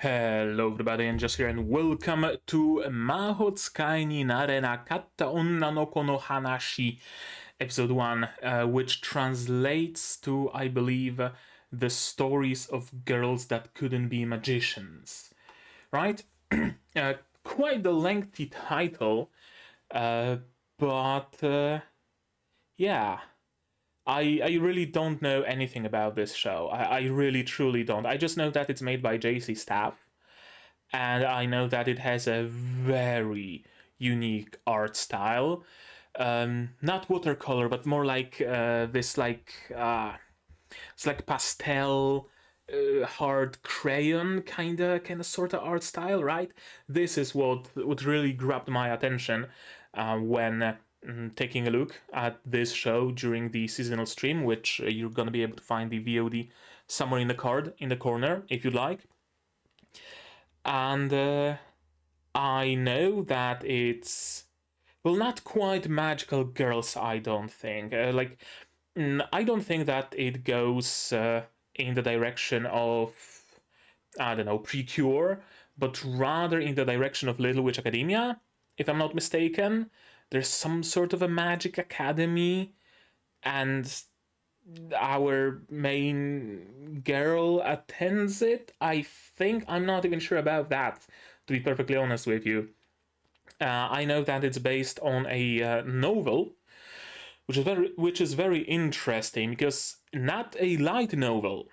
Hello everybody, and just here, and welcome to Maho Tsukai ni narenakatta onna no ko no hanashi, episode 1, which translates to, I believe, the stories of girls that couldn't be magicians. Right? Quite the lengthy title, but yeah. I really don't know anything about this show. I really truly don't. I just know that it's made by JC Staff, and I know that it has a very unique art style. Not watercolor, but more like it's like pastel, hard crayon kind of sort of art style, right? This is what really grabbed my attention when taking a look at this show during the seasonal stream, which you're gonna be able to find the VOD somewhere in the card in the corner if you'd like. And I know that it's, well, not quite magical girls, I don't think. I don't think that it goes in the direction of, I don't know, Precure, but rather in the direction of Little Witch Academia, if I'm not mistaken. There's some sort of a magic academy, and our main girl attends it, I think. I'm not even sure about that, to be perfectly honest with you. I know that it's based on a novel, which is very interesting, because not a light novel,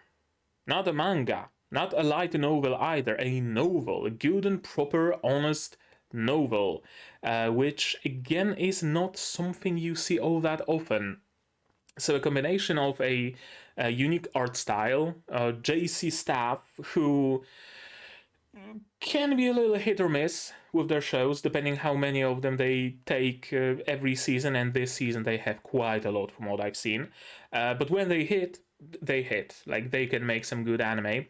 not a manga, not a light novel either, a novel, a good and proper, honest novel, which again is not something you see all that often. So a combination of a unique art style, JC Staff, who can be a little hit or miss with their shows, depending how many of them they take every season, and this season they have quite a lot from what I've seen. But when they hit, they hit. Like, they can make some good anime.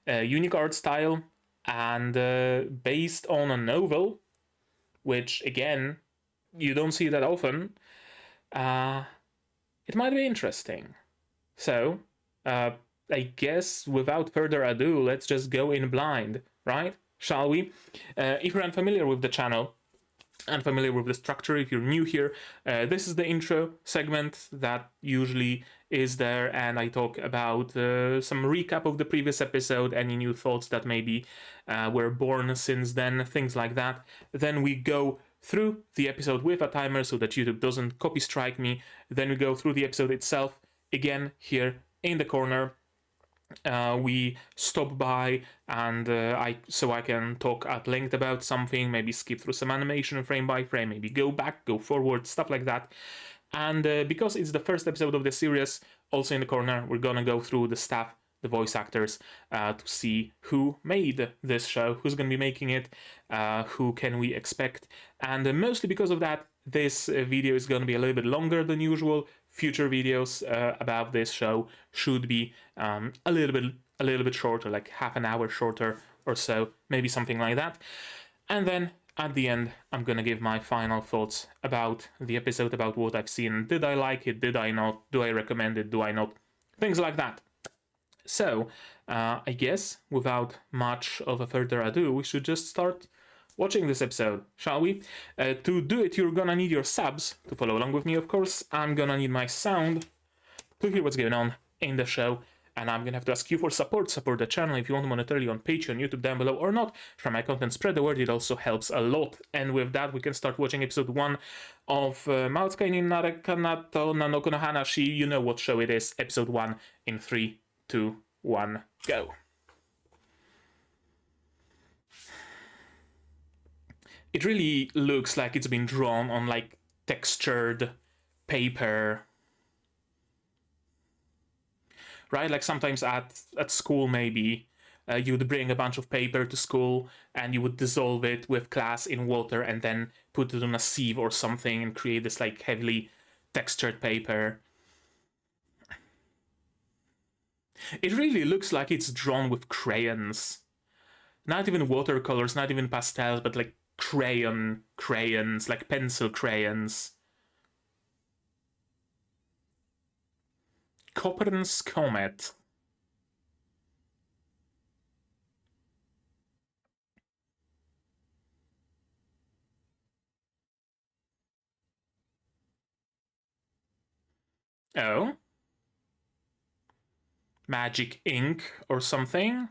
Unique art style, and based on a novel, which, again, you don't see that often, it might be interesting. So, I guess without further ado, let's just go in blind, right? Shall we? If you're unfamiliar with the channel, unfamiliar with the structure, if you're new here, this is the intro segment that usually is there, and I talk about some recap of the previous episode, any new thoughts that maybe were born since then, things like that. Then we go through the episode with a timer so that YouTube doesn't copy strike me. Then we go through the episode itself, again here in the corner. We stop by, and I can talk at length about something, maybe skip through some animation frame by frame, maybe go back, go forward, stuff like that. And because it's the first episode of the series, also in the corner, we're gonna go through the staff, the voice actors, to see who made this show, who's gonna be making it, who can we expect. And mostly because of that, this video is gonna be a little bit longer than usual. Future videos about this show should be a little bit shorter, like half an hour shorter or so, maybe something like that. And then at the end, I'm gonna give my final thoughts about the episode, about what I've seen. Did I like it? Did I not? Do I recommend it? Do I not? Things like that. So, I guess without much of a further ado, we should just start watching this episode, shall we? To do it, you're gonna need your subs to follow along with me, of course. I'm gonna need my sound to hear what's going on in the show, and I'm gonna have to ask you for support. Support the channel if you want monetarily on Patreon, YouTube down below, or not. Share my content, spread the word, it also helps a lot. And with that, we can start watching episode 1 of Ma Tsukai ni narenakatta onna no ko no hanashi. You know what show it is. Episode 1 in 3, 2, 1, go. It really looks like it's been drawn on like textured paper, right? Like sometimes at school, maybe you would bring a bunch of paper to school and you would dissolve it with class in water and then put it on a sieve or something and create this like heavily textured paper. It really looks like it's drawn with crayons. Not even watercolors, not even pastels, but like crayons, like pencil crayons. Copern's Comet. Oh? Magic ink or something?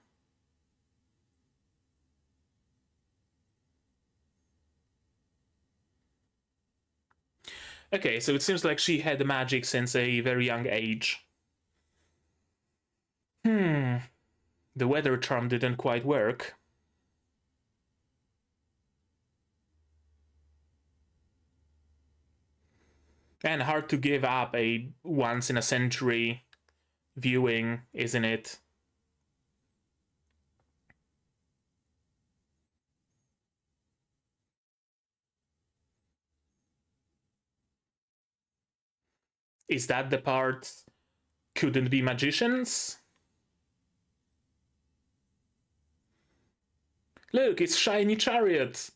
Okay, so it seems like she had magic since a very young age. The weather charm didn't quite work. And hard to give up a once in a century viewing, isn't it? Is that the part couldn't be magicians? Look, it's shiny chariot.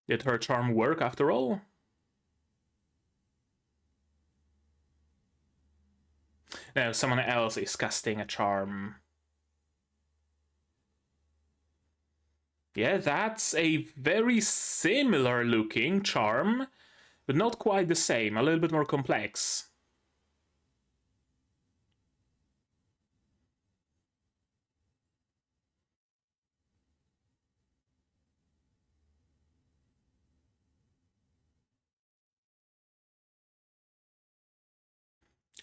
Did her charm work after all? No, someone else is casting a charm. Yeah, that's a very similar looking charm, but not quite the same, a little bit more complex.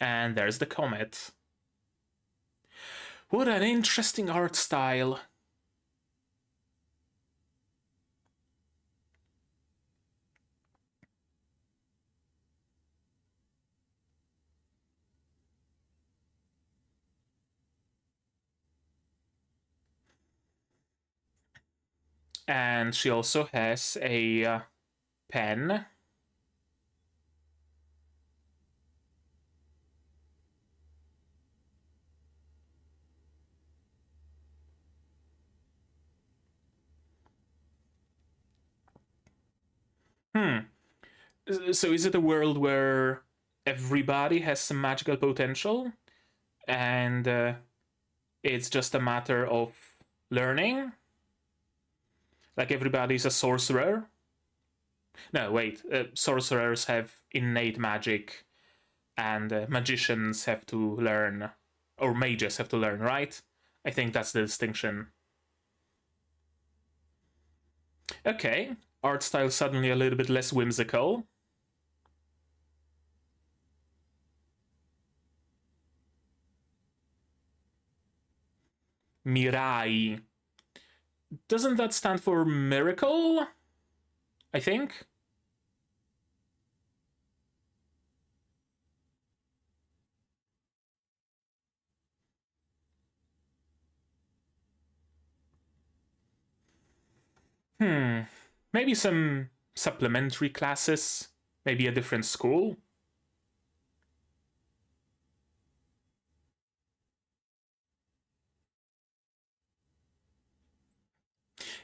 And there's the comet. What an interesting art style. And she also has a pen. So is it a world where everybody has some magical potential and it's just a matter of learning? Like everybody's a sorcerer? No, wait. Sorcerers have innate magic and magicians have to learn, or mages have to learn, right? I think that's the distinction. Okay, art style suddenly a little bit less whimsical. Mirai. Doesn't that stand for miracle? I think. Maybe some supplementary classes. Maybe a different school.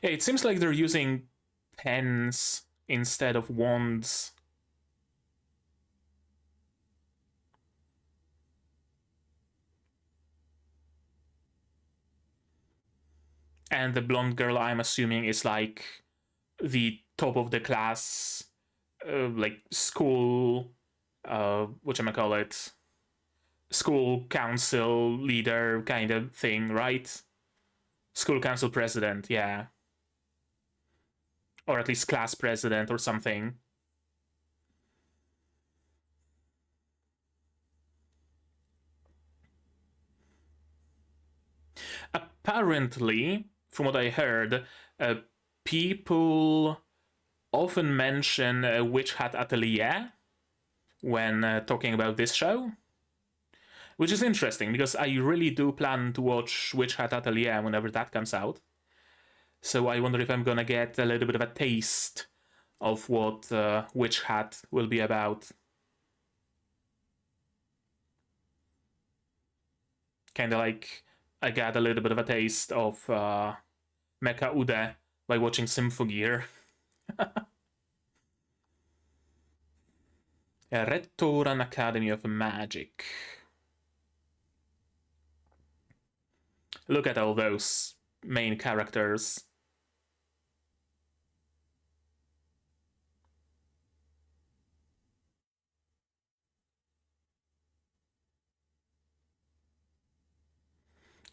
Yeah, it seems like they're using pens instead of wands. And the blonde girl, I'm assuming, is like the top of the class, like school, what am I call it? School council leader kind of thing, right? School council president, yeah. Or at least class president or something. Apparently, from what I heard, people often mention Witch Hat Atelier when talking about this show, which is interesting because I really do plan to watch Witch Hat Atelier whenever that comes out. So I wonder if I'm gonna get a little bit of a taste of what Witch Hat will be about. Kind of like I got a little bit of a taste of Mecha Ude by watching Symphogear. Redrun Academy of Magic. Look at all those main characters.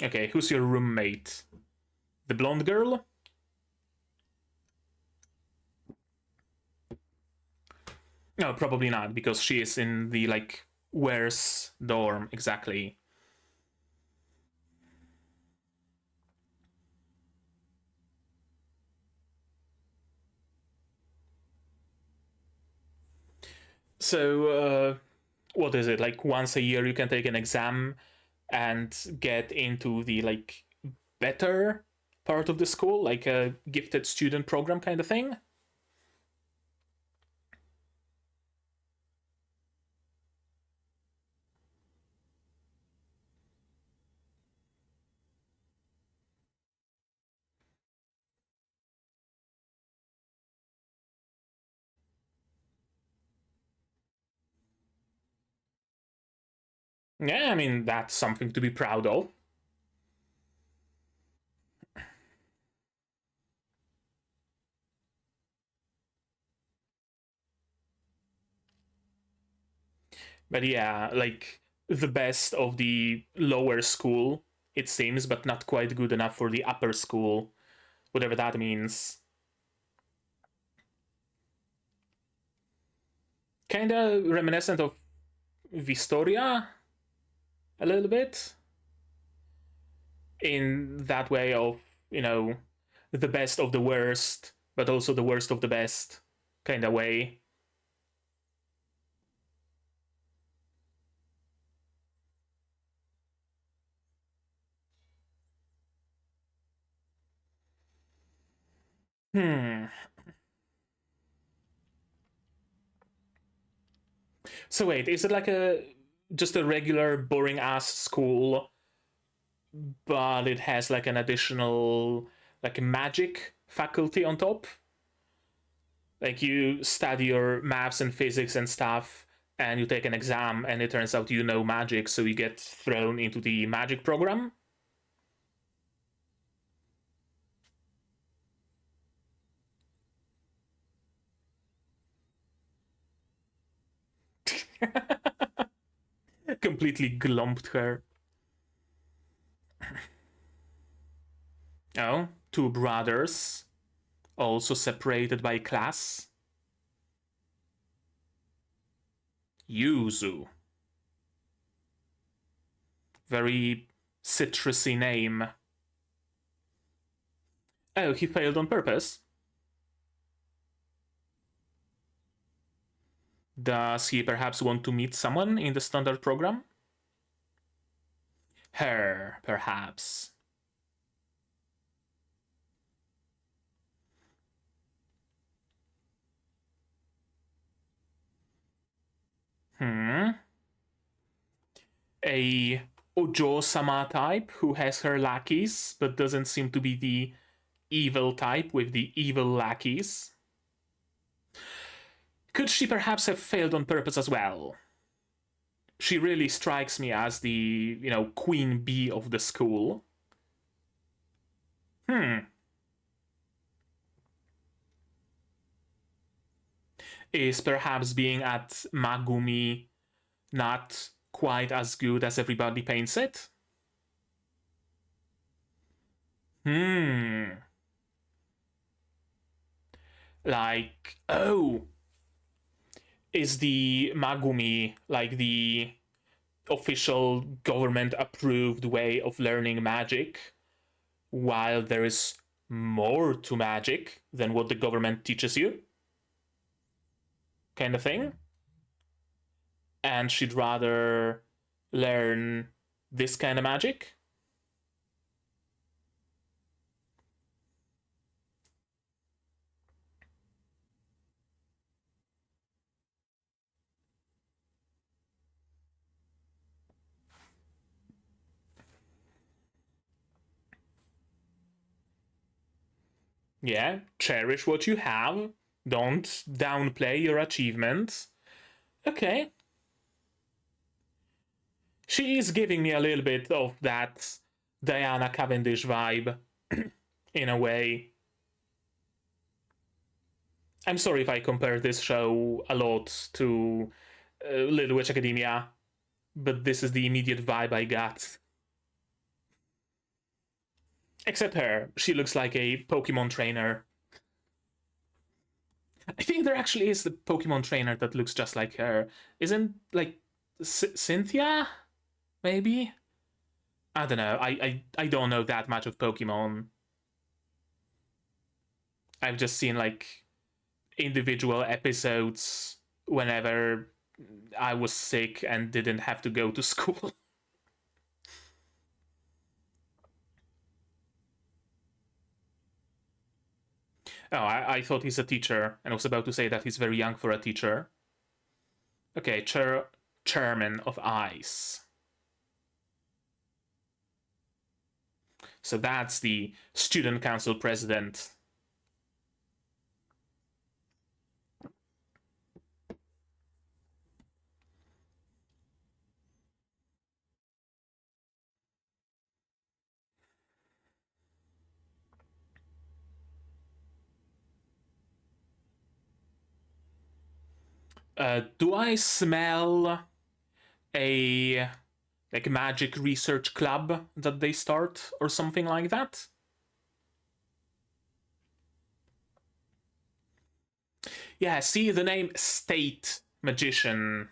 Okay, who's your roommate? The blonde girl? No, probably not, because she is in the, like, worse dorm, exactly. So, what is it? Like, once a year you can take an exam and get into the, like, better part of the school, like a gifted student program kind of thing? Yeah, I mean, that's something to be proud of. But yeah, like, the best of the lower school, it seems, but not quite good enough for the upper school, whatever that means. Kinda reminiscent of Vistoria, a little bit, in that way of, you know, the best of the worst, but also the worst of the best kind of way. Hmm. So wait, is it like a just a regular boring ass school, but it has like an additional like a magic faculty on top? Like you study your maths and physics and stuff, and you take an exam, and it turns out you know magic, so you get thrown into the magic program. Completely glumped her. Oh, two brothers, also separated by class. Yuzu. Very citrusy name. Oh, he failed on purpose. Does he perhaps want to meet someone in the standard program? Her, perhaps. Hmm. A Ojo-sama type who has her lackeys, but doesn't seem to be the evil type with the evil lackeys. Could she perhaps have failed on purpose as well? She really strikes me as the, queen bee of the school. Hmm. Is perhaps being at Ma-gumi not quite as good as everybody paints it? Hmm. Like, oh, is the Ma-gumi like the official government approved way of learning magic, while there is more to magic than what the government teaches you? Kind of thing? And she'd rather learn this kind of magic? Yeah, cherish what you have. Don't downplay your achievements. Okay. She is giving me a little bit of that Diana Cavendish vibe, in a way. I'm sorry if I compare this show a lot to Little Witch Academia, but this is the immediate vibe I got. Except her. She looks like a Pokemon trainer. I think there actually is the Pokemon trainer that looks just like her. Isn't, like, Cynthia? Maybe? I don't know. I don't know that much of Pokemon. I've just seen, like, individual episodes whenever I was sick and didn't have to go to school. Oh, I thought he's a teacher and was about to say that he's very young for a teacher. Okay, chairman of ICE. So that's the student council president. Do I smell a like magic research club that they start or something like that? Yeah, see, the name State Magician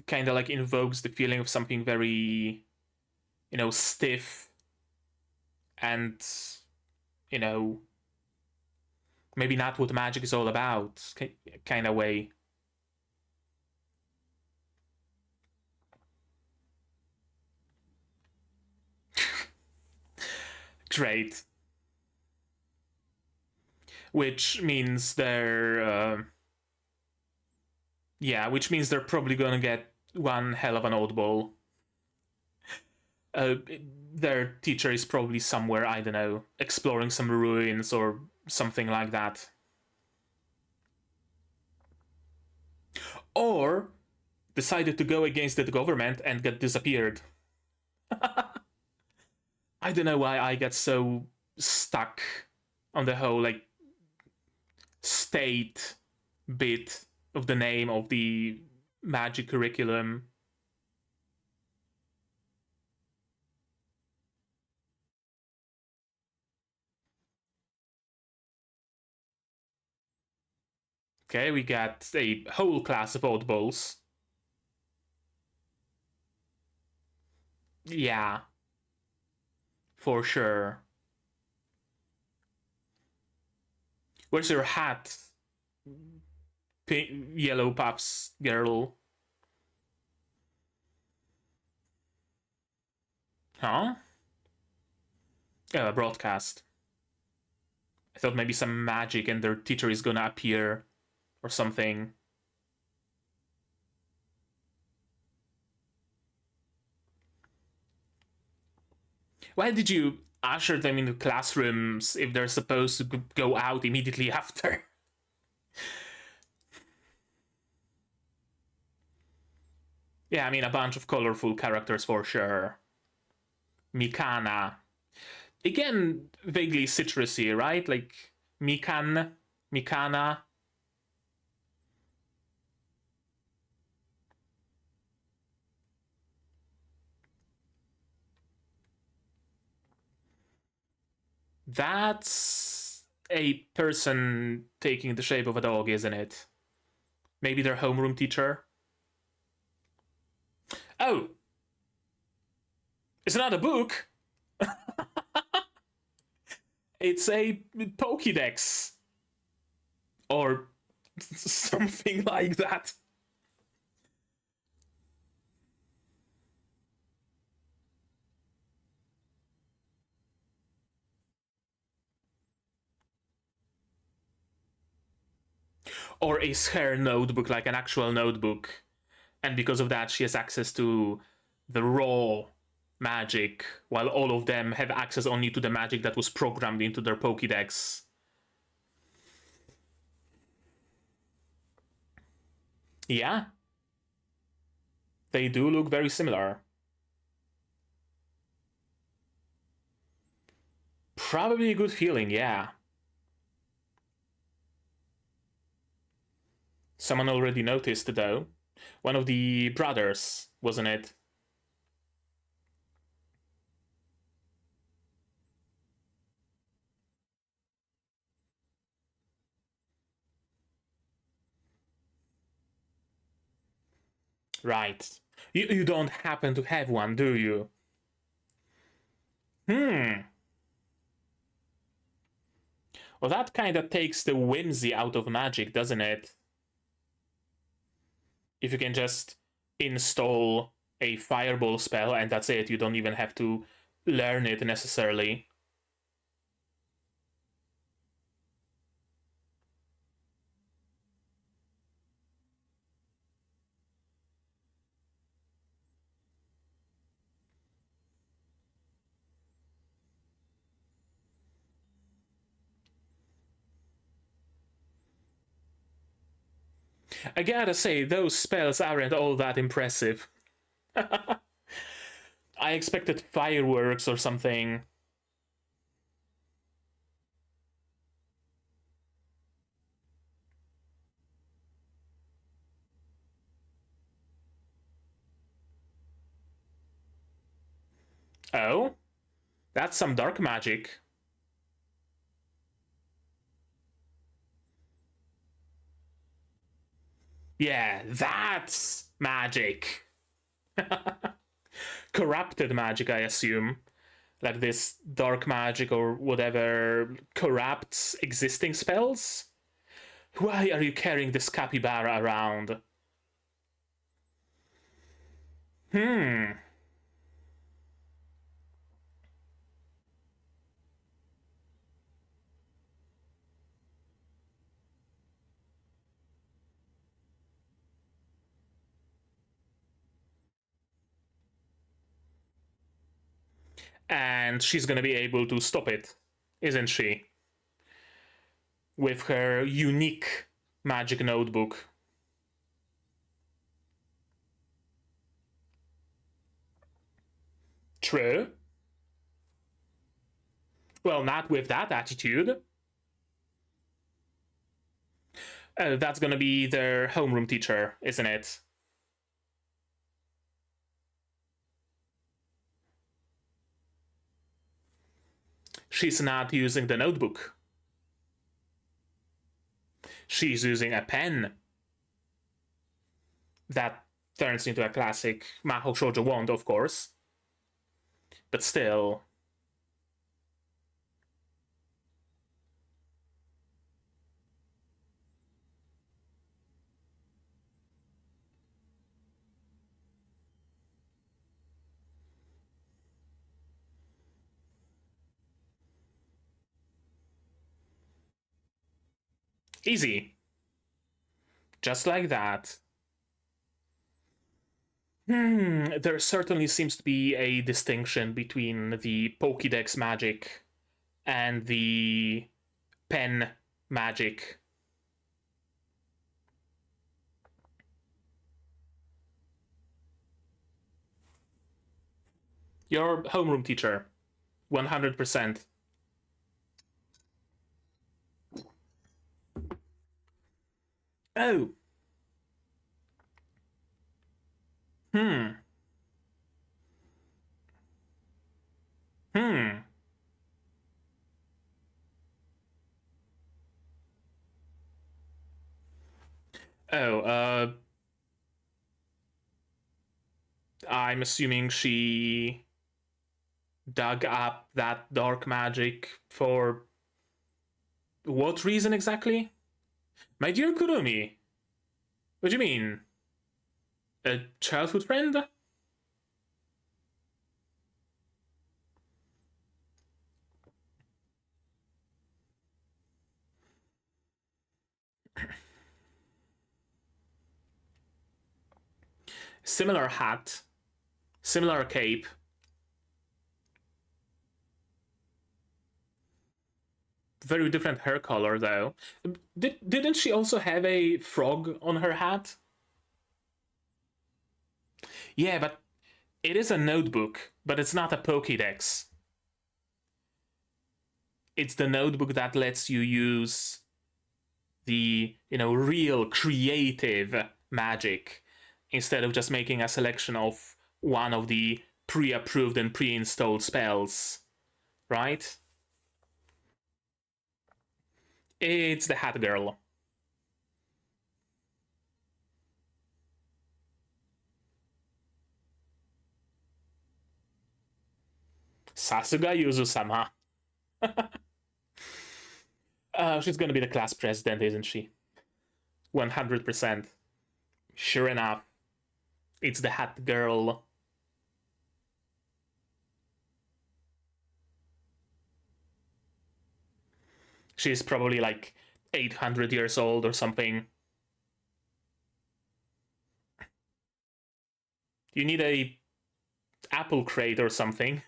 kind of like invokes the feeling of something very, stiff and, you know, maybe not what magic is all about, kind of way. Great. Which means which means they're probably gonna get one hell of an oddball. Uh, their teacher is probably somewhere, I don't know, exploring some ruins or something like that. Or decided to go against the government and get disappeared. I don't know why I get so stuck on the whole, like, state bit of the name of the magic curriculum. Okay, we got a whole class of oddballs. Yeah, for sure. Where's your hat, yellow puffs girl? Huh? Broadcast. I thought maybe some magic and their teacher is gonna appear or something. Why did you usher them into classrooms if they're supposed to go out immediately after? Yeah, I mean, a bunch of colorful characters for sure. Mikana. Again, vaguely citrusy, right? Like Mikana. That's a person taking the shape of a dog, isn't it? Maybe their homeroom teacher. Oh, it's not a book. It's a Pokédex. Or something like that. Or is her notebook like an actual notebook? And because of that, she has access to the raw magic, while all of them have access only to the magic that was programmed into their Pokédex. Yeah, they do look very similar. Probably a good feeling, yeah. Someone already noticed, though. One of the brothers, wasn't it? Right. You don't happen to have one, do you? Well, that kind of takes the whimsy out of magic, doesn't it? If you can just install a fireball spell and that's it, you don't even have to learn it necessarily. I gotta say, those spells aren't all that impressive. I expected fireworks or something. Oh? That's some dark magic. Yeah, that's magic. Corrupted magic, I assume. Like this dark magic or whatever corrupts existing spells? Why are you carrying this capybara around? Hmm. And she's gonna be able to stop it, isn't she? With her unique magic notebook. True. Well, not with that attitude. That's gonna be their homeroom teacher, isn't it? She's not using the notebook. She's using a pen. That turns into a classic Mahou Shoujo wand, of course. But still. Easy. Just like that. There certainly seems to be a distinction between the Pokédex magic and the pen magic. Your homeroom teacher, 100%. Oh. Hmm. Hmm. Oh, I'm assuming she dug up that dark magic for what reason exactly? My dear Kurumi, what do you mean? A childhood friend? Similar hat, similar cape. Very different hair color, though. Didn't she also have a frog on her hat? Yeah, but it is a notebook, but it's not a Pokédex. It's the notebook that lets you use the, real creative magic instead of just making a selection of one of the pre-approved and pre-installed spells, right? It's the Hat Girl. Sasuga Yuzu-sama. She's gonna be the class president, isn't she? 100%. Sure enough. It's the hat girl. She's probably like 800 years old or something. You need a apple crate or something.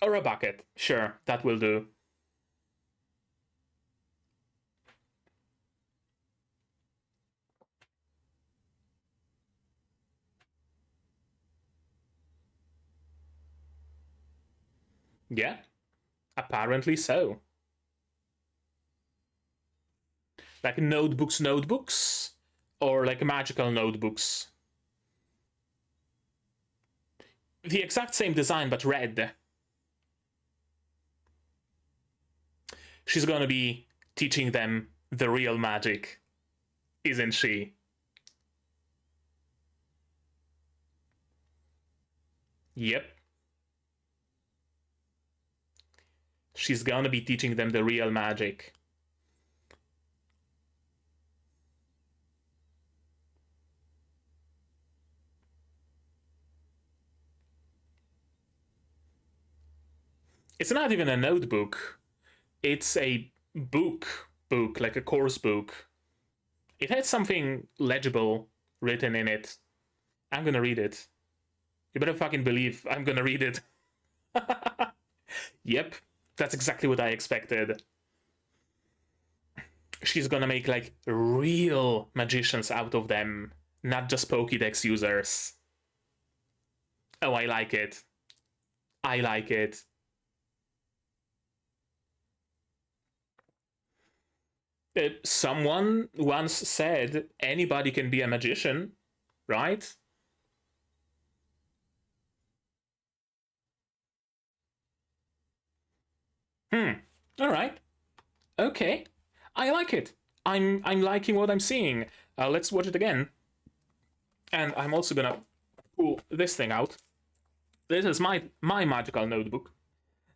Or a bucket. Sure, that will do. Yeah, apparently so. Like notebooks, or like magical notebooks. The exact same design, but red. She's gonna be teaching them the real magic, isn't she? Yep. She's gonna be teaching them the real magic. It's not even a notebook. It's a book, like a course book. It had something legible written in it. I'm gonna read it. You better fucking believe I'm gonna read it. Yep, that's exactly what I expected. She's gonna make like real magicians out of them, not just Pokédex users. Oh, I like it. I like it. Someone once said anybody can be a magician, right? All right. Okay. I like it. I'm liking what I'm seeing. Let's watch it again. And I'm also gonna pull this thing out. This is my magical notebook.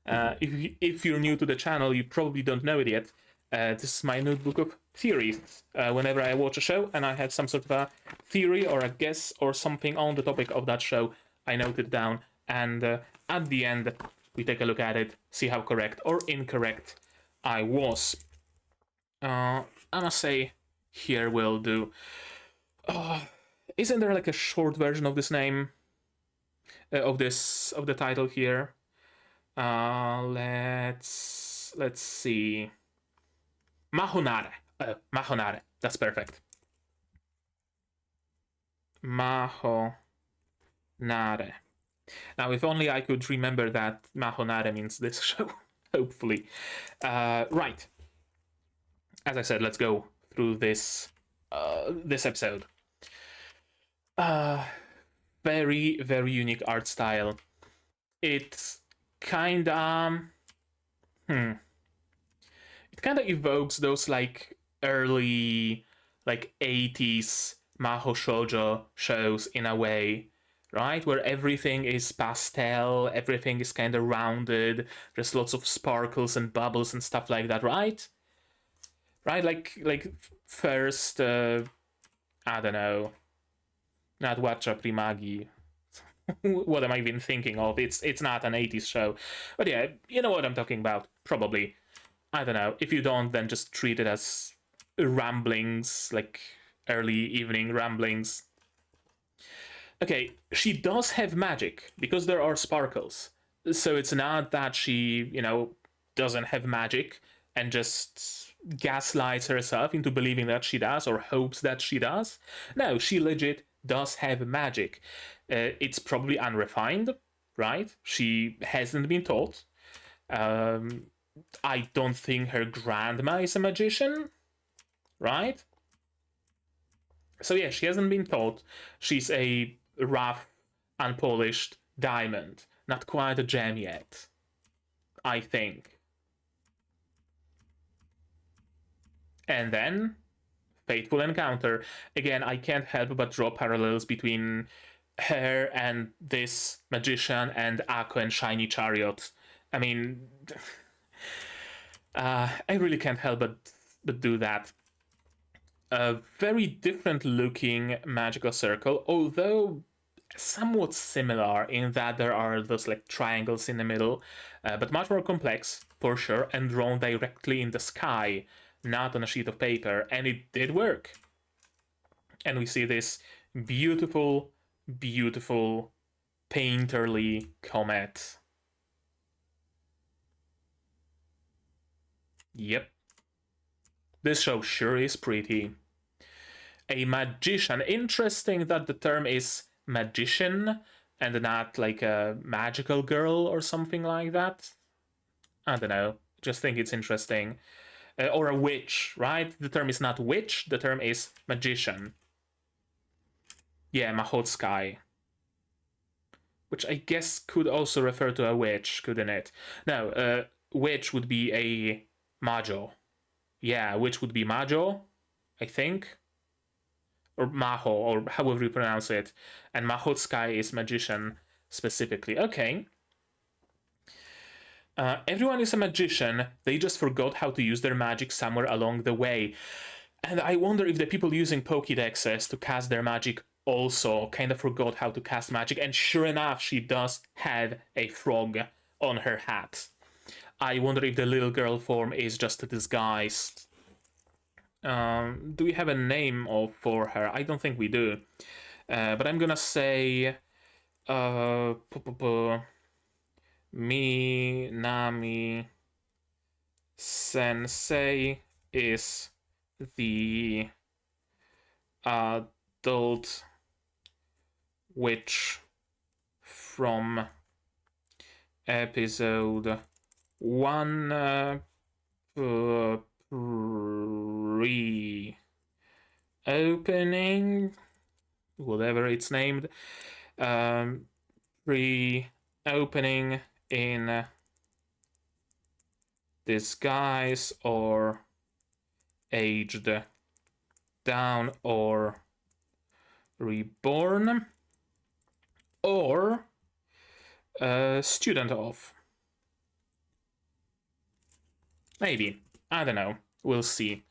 If you're new to the channel, you probably don't know it yet. This is my notebook of theories. Whenever I watch a show and I have some sort of a theory or a guess or something on the topic of that show, I note it down. And at the end, we take a look at it, see how correct or incorrect I was. I must say, here will do. Isn't there like a short version of this name? Of the title here? Let's see. Mahonare. Mahonare. That's perfect. Mahonare. Now, if only I could remember that Mahonare means this show. Hopefully. Right. As I said, let's go through this episode. Very, very unique art style. It kinda it kind of evokes those like early like 80s Maho Shoujo shows in a way, right? Where everything is pastel, everything is kind of rounded, there's lots of sparkles and bubbles and stuff like that, right? Right, like first I don't know, not Watcha Primagi. What am I even thinking of? It's not an 80s show. But yeah, you know what I'm talking about, probably. I don't know. If you don't, then just treat it as ramblings, like early evening ramblings. Okay, she does have magic because there are sparkles. So it's not that she, doesn't have magic and just gaslights herself into believing that she does or hopes that she does. No, she legit does have magic. It's probably unrefined, right? She hasn't been taught. I don't think her grandma is a magician, right? So yeah, she hasn't been taught. She's a rough, unpolished diamond. Not quite a gem yet, I think. And then, fateful encounter. Again, I can't help but draw parallels between her and this magician and Ako and Shiny Chariot. I mean, I really can't help but do that. A very different looking magical circle, although somewhat similar in that there are those like triangles in the middle, but much more complex for sure, and drawn directly in the sky, not on a sheet of paper, and it did work. And we see this beautiful, beautiful painterly comet. Yep. This show sure is pretty. A magician. Interesting that the term is magician and not like a magical girl or something like that. I don't know. Just think it's interesting. Or a witch, right? The term is not witch, the term is magician. Yeah, Mahotsukai. Which I guess could also refer to a witch, couldn't it? No, witch would be a majo. Yeah, witch would be majo, I think. Or maho, or however you pronounce it. And Mahotsukai is magician specifically. Okay. Everyone is a magician, they just forgot how to use their magic somewhere along the way. And I wonder if the people using Pokédexes to cast their magic also kind of forgot how to cast magic, and sure enough, she does have a frog on her hat. I wonder if the little girl form is just a disguise. Do we have a name for her? I don't think we do. But I'm gonna say... Minami Sensei is the adult witch from episode 1 pre-opening, whatever it's named, pre-opening in disguise or aged down or reborn or student of. Maybe. I don't know. We'll see.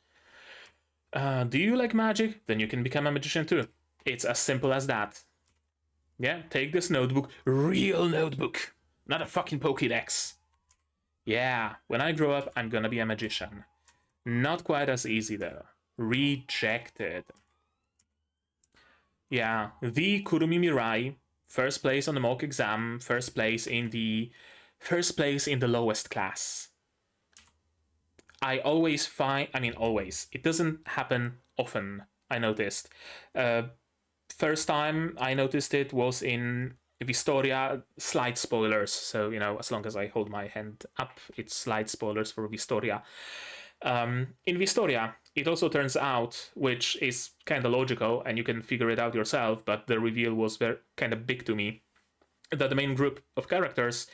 Do you like magic? Then you can become a magician too. It's as simple as that. Yeah, take this notebook. Real notebook. Not a fucking Pokédex. Yeah, when I grow up, I'm gonna be a magician. Not quite as easy though. Rejected. Yeah, the Kurumi Mirai, first place on the mock exam, first place in the lowest class. I always find, I mean always, it doesn't happen often, I noticed. First time I noticed it was in Vistoria, slight spoilers, so, you know, as long as I hold my hand up, it's slight spoilers for Vistoria. In Vistoria, it also turns out, which is kind of logical, and you can figure it out yourself, but the reveal was very kind of big to me, that the main group of characters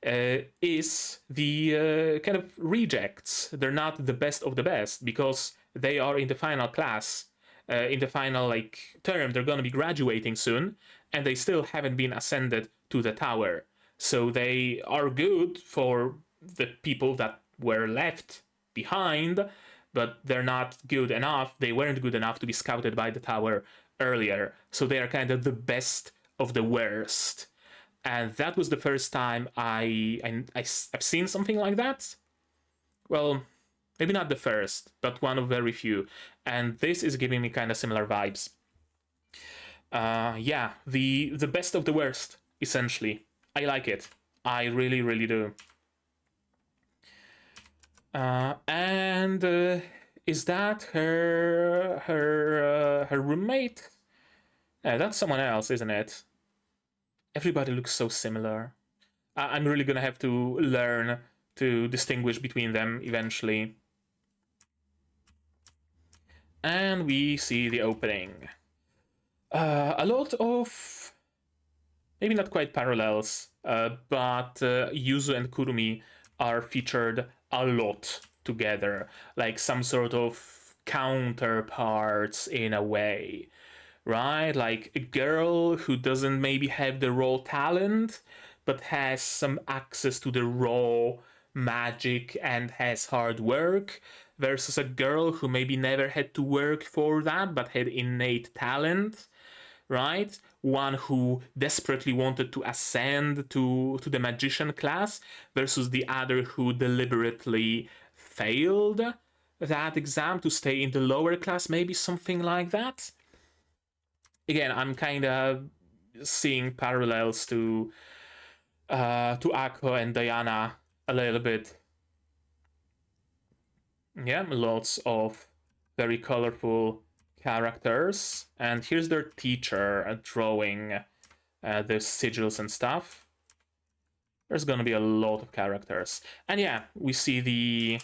is the kind of rejects. They're not the best of the best, because they are in the final class, in the final like term. They're going to be graduating soon, and they still haven't been ascended to the tower. So they are good for the people that were left behind, but they're not good enough. They weren't good enough to be scouted by the tower earlier. So they are kind of the best of the worst. And that was the first time I've seen something like that. Well, maybe not the first, but one of very few. And this is giving me kind of similar vibes. Yeah, the best of the worst, essentially. I like it. I really, really do. And is that her roommate? That's someone else, isn't it? Everybody looks so similar. I'm really gonna have to learn to distinguish between them eventually. And we see the opening. A lot of, maybe not quite parallels, but Yuzu and Kurumi are featured a lot together, like some sort of counterparts in a way. right? Like a girl who doesn't maybe have the raw talent, but has some access to the raw magic and has hard work, versus a girl who maybe never had to work for that but had innate talent, right? One who desperately wanted to ascend to the magician class, versus the other who deliberately failed that exam to stay in the lower class, maybe something like that. Again, I'm kind of seeing parallels to Akko and Diana a little bit. Yeah, lots of very colorful characters, and here's their teacher drawing the sigils and stuff. There's gonna be a lot of characters, and yeah, we see the,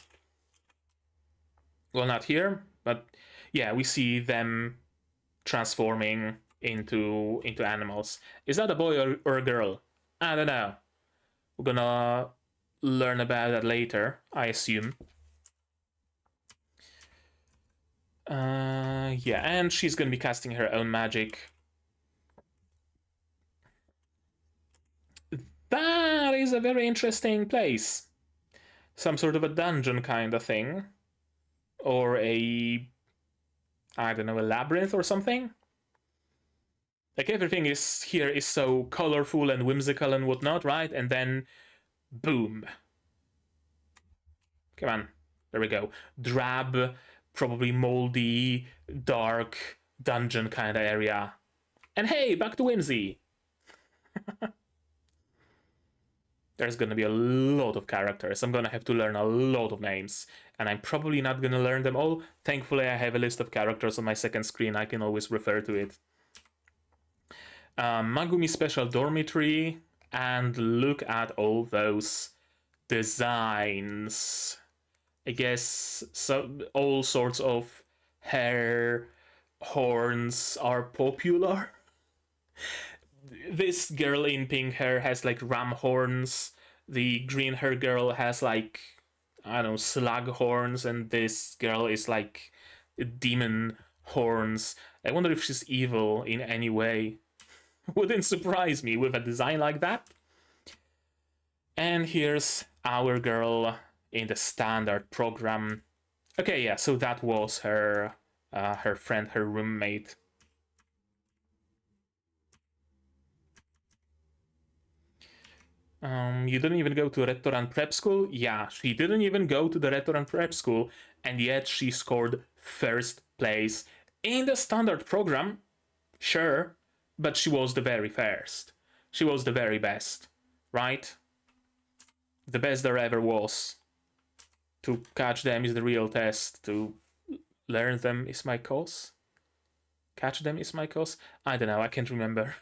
well, not here, but yeah, we see them transforming into animals. Is that a boy or a girl? I don't know. We're gonna learn about that later, I assume. Yeah, and she's gonna be casting her own magic. That is a very interesting place. Some sort of a dungeon kind of thing. Or a, I don't know, a labyrinth or something. Like everything is here is so colorful and whimsical and whatnot, right? And then, boom. Come on, there we go. Drab, probably moldy, dark dungeon kind of area. And hey, back to whimsy. There's gonna be a lot of characters. I'm gonna have to learn a lot of names, and I'm probably not gonna learn them all. Thankfully, I have a list of characters on my second screen. I can always refer to it. Ma-gumi Special Dormitory, and look at all those designs. I guess so, all sorts of hair horns are popular. This girl in pink hair has like ram horns. The green hair girl has like, I don't know, slug horns, and this girl is like demon horns. I wonder if she's evil in any way. Wouldn't surprise me with a design like that. And here's our girl in the standard program. Okay, yeah, so that was her her friend, her roommate. You didn't even go to Redrun Prep School? Yeah, she didn't even go to the Redrun Prep School, and yet she scored first place in the standard program. Sure, but she was the very first. She was the very best, right? The best there ever was. To catch them is the real test. To learn them is my cause. Catch them is my cause? I don't know, I can't remember.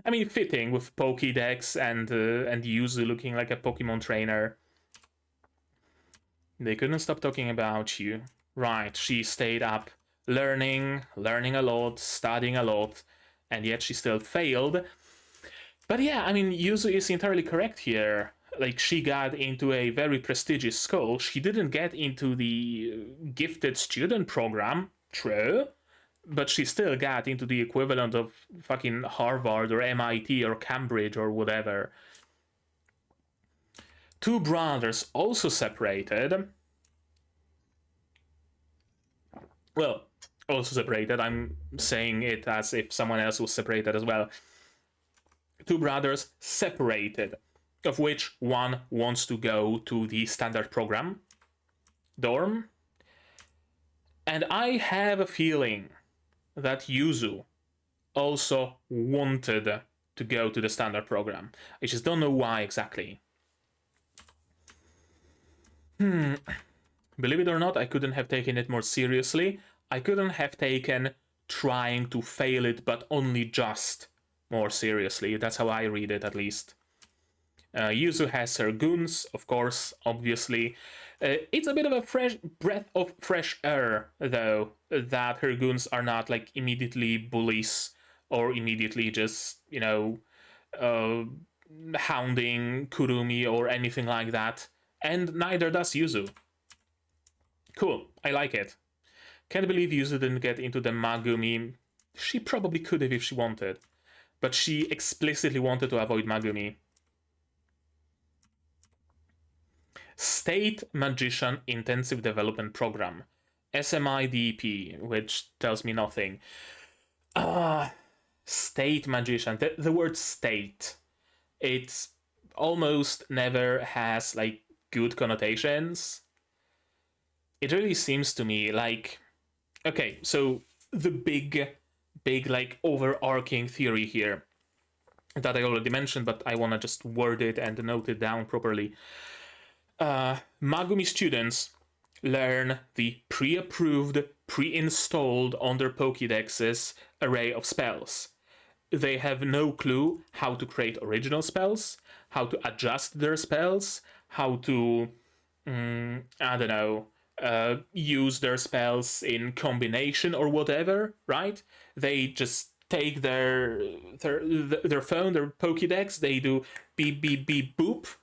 I mean, fitting with Pokédex and Yuzu looking like a Pokemon trainer. They couldn't stop talking about you. Right, she stayed up learning a lot, studying a lot, and yet she still failed. But yeah, I mean, Yuzu is entirely correct here. Like, she got into a very prestigious school. She didn't get into the gifted student program, true, but she still got into the equivalent of fucking Harvard or MIT or Cambridge or whatever. Two brothers also separated. Well, also separated. I'm saying it as if someone else was separated as well. Two brothers separated, of which one wants to go to the standard program dorm. And I have a feeling that Yuzu also wanted to go to the standard program. I just don't know why exactly. Believe it or not, I couldn't have taken it more seriously. I couldn't have taken trying to fail it, but only just more seriously. That's how I read it, at least. Yuzu has her goons, of course, obviously. It's a bit of a fresh breath of fresh air, though, that her goons are not like immediately bullies or immediately just, you know, hounding Kurumi or anything like that. And neither does Yuzu. Cool, I like it. Can't believe Yuzu didn't get into the Ma-gumi She probably could have if she wanted, but she explicitly wanted to avoid Ma-gumi. State Magician Intensive Development Program, SMIDP, which tells me nothing. State Magician. The word state, it almost never has like good connotations. It really seems to me like, okay, so the big like overarching theory here that I already mentioned, but I want to just word it and note it down properly. Ma-gumi students learn the pre-approved, pre-installed on their Pokédexes array of spells. They have no clue how to create original spells, how to adjust their spells, how to, I don't know, use their spells in combination or whatever, right? They just take their phone, their Pokédex, they do beep beep beep boop,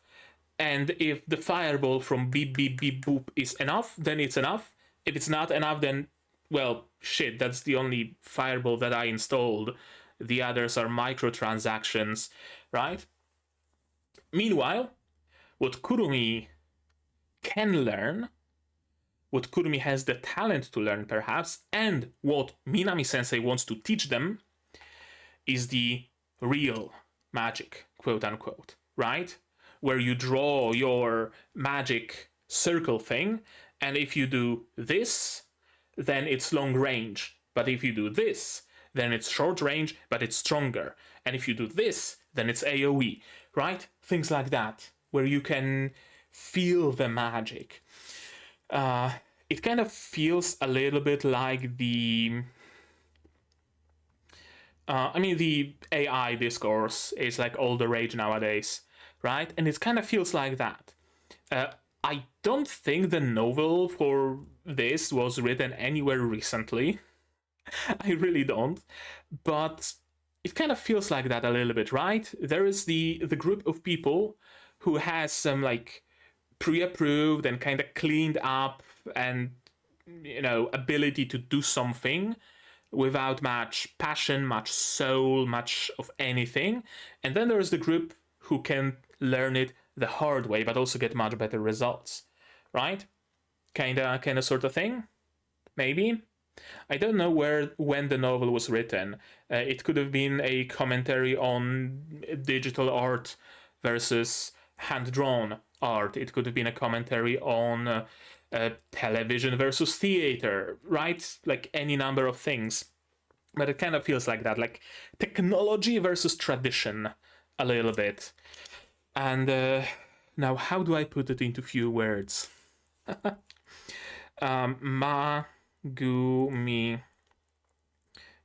and if the fireball from beep beep beep boop is enough, then it's enough. If it's not enough, then, well, shit, that's the only fireball that I installed. The others are microtransactions, right? Meanwhile, what Kurumi can learn, what Kurumi has the talent to learn perhaps, and what Minami Sensei wants to teach them is the real magic, quote unquote, right? Where you draw your magic circle thing, and if you do this, then it's long range. But if you do this, then it's short range, but it's stronger. And if you do this, then it's AoE, right? Things like that, where you can feel the magic. It kind of feels a little bit like the the AI discourse is like all the rage nowadays, right? And it kind of feels like that. I don't think the novel for this was written anywhere recently. I really don't. But it kind of feels like that a little bit, right? There is the group of people who has some like pre-approved and kind of cleaned up and ability to do something without much passion, much soul, much of anything. And then there's the group who can learn it the hard way, but also get much better results, right? Kinda sort of thing, maybe. I don't know when the novel was written. It could have been a commentary on digital art versus hand-drawn art. It could have been a commentary on television versus theater, right? Like any number of things. But it kind of feels like that, like technology versus tradition, a little bit. And now, how do I put it into few words? Ma-gumi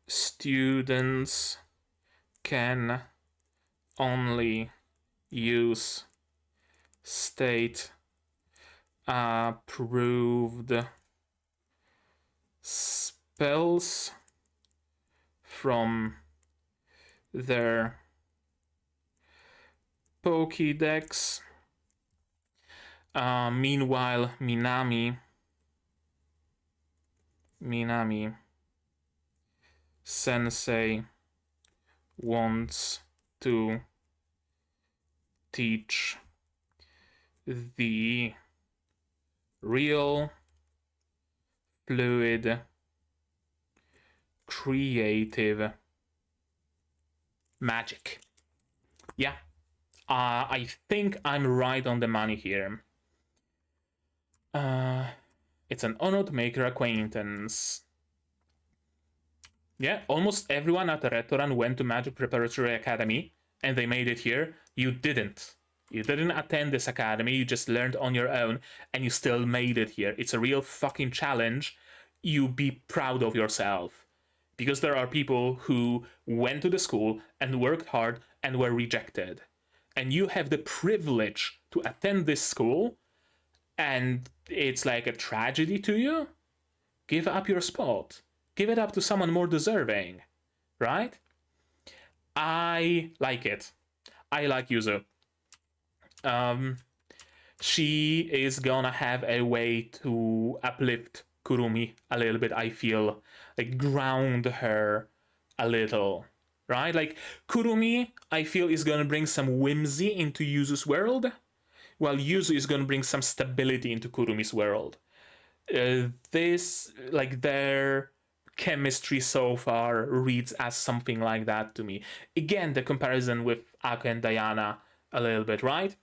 students can only use state approved spells from their Pokédex. Meanwhile, Minami Sensei wants to teach the real, fluid, creative magic. Yeah, I think I'm right on the money here. It's an honor to make your acquaintance. Yeah, almost everyone at the Redrun went to Magic Preparatory Academy, and they made it here. You didn't. You didn't attend this academy, you just learned on your own, and you still made it here. It's a real fucking challenge. You be proud of yourself. Because there are people who went to the school and worked hard and were rejected. And you have the privilege to attend this school, and it's like a tragedy to you? Give up your spot. Give it up to someone more deserving. Right? I like it. I like Yuzu. She is gonna have a way to uplift Kurumi a little bit, I feel. Like ground her a little, right? Like, Kurumi, I feel, is gonna bring some whimsy into Yuzu's world, while Yuzu is gonna bring some stability into Kurumi's world. This, like, their chemistry so far reads as something like that to me. Again, the comparison with Aka and Diana a little bit, right?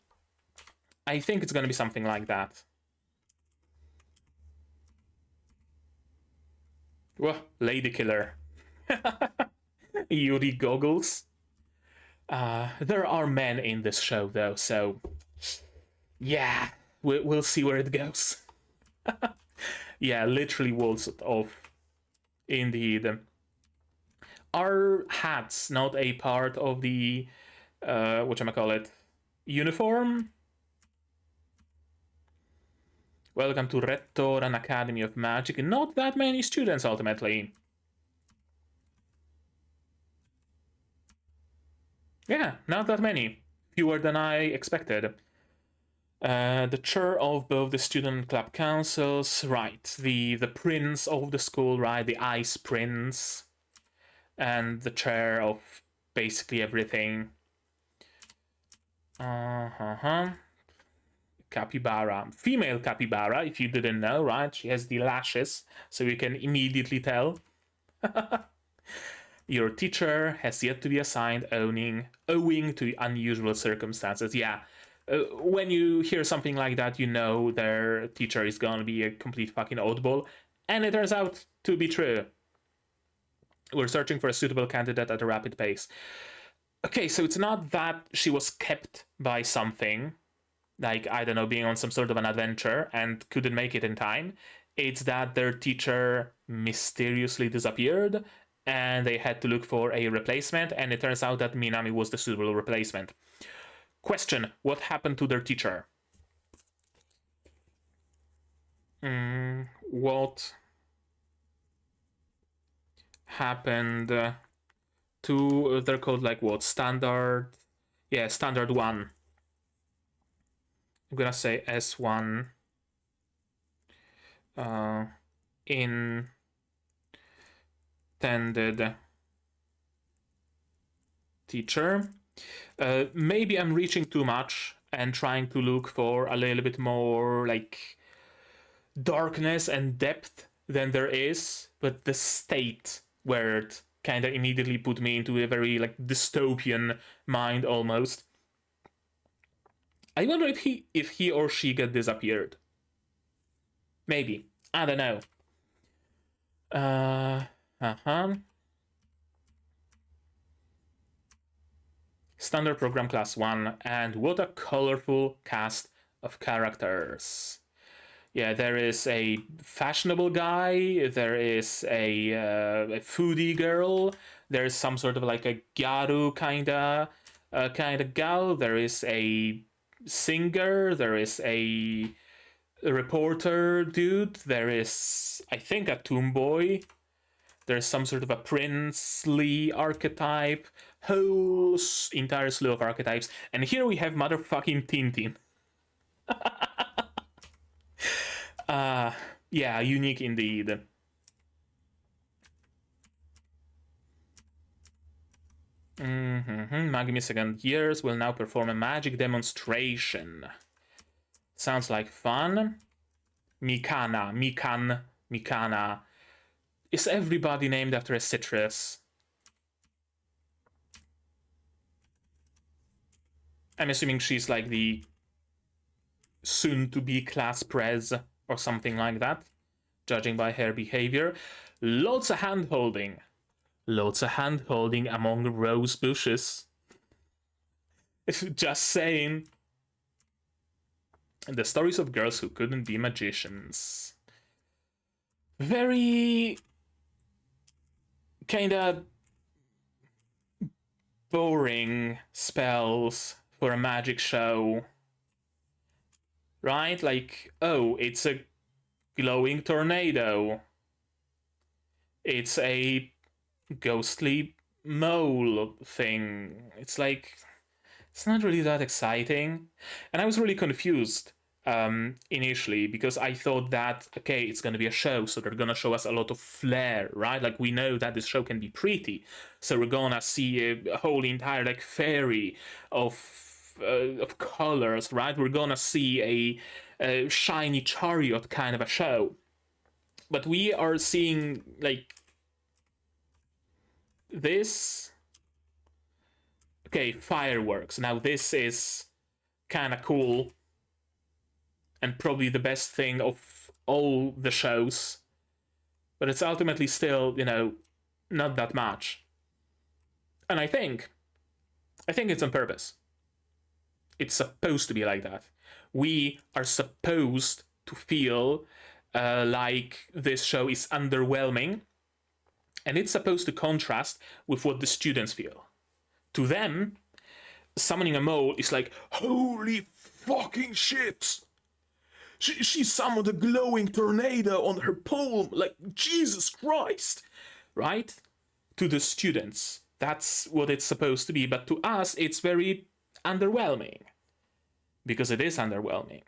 I think it's gonna be something like that. Whoa, Lady Killer. Yuri goggles. There are men in this show, though, so yeah, we'll see where it goes. Yeah, literally walls it off. Indeed. Are hats not a part of the whatchamacallit, uniform? Welcome to Redrun Academy of Magic. Not that many students, ultimately. Yeah, not that many. Fewer than I expected. The chair of both the student club councils, right? The prince of the school, right? The ice prince, and the chair of basically everything. Capybara, female capybara. If you didn't know, right? She has the lashes, so you can immediately tell. Your teacher has yet to be assigned, owing to unusual circumstances. Yeah. When you hear something like that, you know their teacher is gonna be a complete fucking oddball. And it turns out to be true. We're searching for a suitable candidate at a rapid pace. Okay, so it's not that she was kept by something, like, I don't know, being on some sort of an adventure and couldn't make it in time. It's that their teacher mysteriously disappeared and they had to look for a replacement, and it turns out that Minami was the suitable replacement. Question, what happened to their teacher? What happened to, they're called like what, standard? Yeah, standard 1. I'm gonna say S1. Intended teacher. Maybe I'm reaching too much and trying to look for a little bit more like darkness and depth than there is, but the state where it kind of immediately put me into a very like dystopian mind almost. I wonder if he or she got disappeared. Maybe. I don't know. Standard program class 1, and what a colorful cast of characters. Yeah, there is a fashionable guy, there is a foodie girl, there's some sort of like a gyaru kind of gal, there is a singer, there is a reporter dude, there is, I think, a tomboy, there's some sort of a princely archetype, whole entire slew of archetypes, and here we have motherfucking Tintin. Yeah, unique indeed. Ma-gumi second years will now perform a magic demonstration. Sounds like fun. Mikana. Is everybody named after a citrus? I'm assuming she's like the soon-to-be class prez or something like that, judging by her behavior. Lots of hand-holding. Lots of hand-holding among rose bushes. Just saying. The stories of girls who couldn't be magicians. Very kinda boring spells for a magic show. Right? Like, oh, it's a glowing tornado. It's a ghostly mole thing. It's like, it's not really that exciting. And I was really confused initially, because I thought that, okay, it's going to be a show, so they're going to show us a lot of flair, right? Like, we know that this show can be pretty, so we're going to see a whole entire, like, fairy of colors, right? We're going to see a shiny chariot kind of a show. But we are seeing, like, this. Okay, fireworks. Now, this is kind of cool, and probably the best thing of all the shows, but it's ultimately still, you know, not that much. And I think it's on purpose. It's supposed to be like that. We are supposed to feel like this show is underwhelming, and it's supposed to contrast with what the students feel. To them, summoning a mole is like, holy fucking shit! She summoned a glowing tornado on her palm, like, Jesus Christ! Right? To the students, that's what it's supposed to be, but to us, it's very underwhelming. Because it is underwhelming.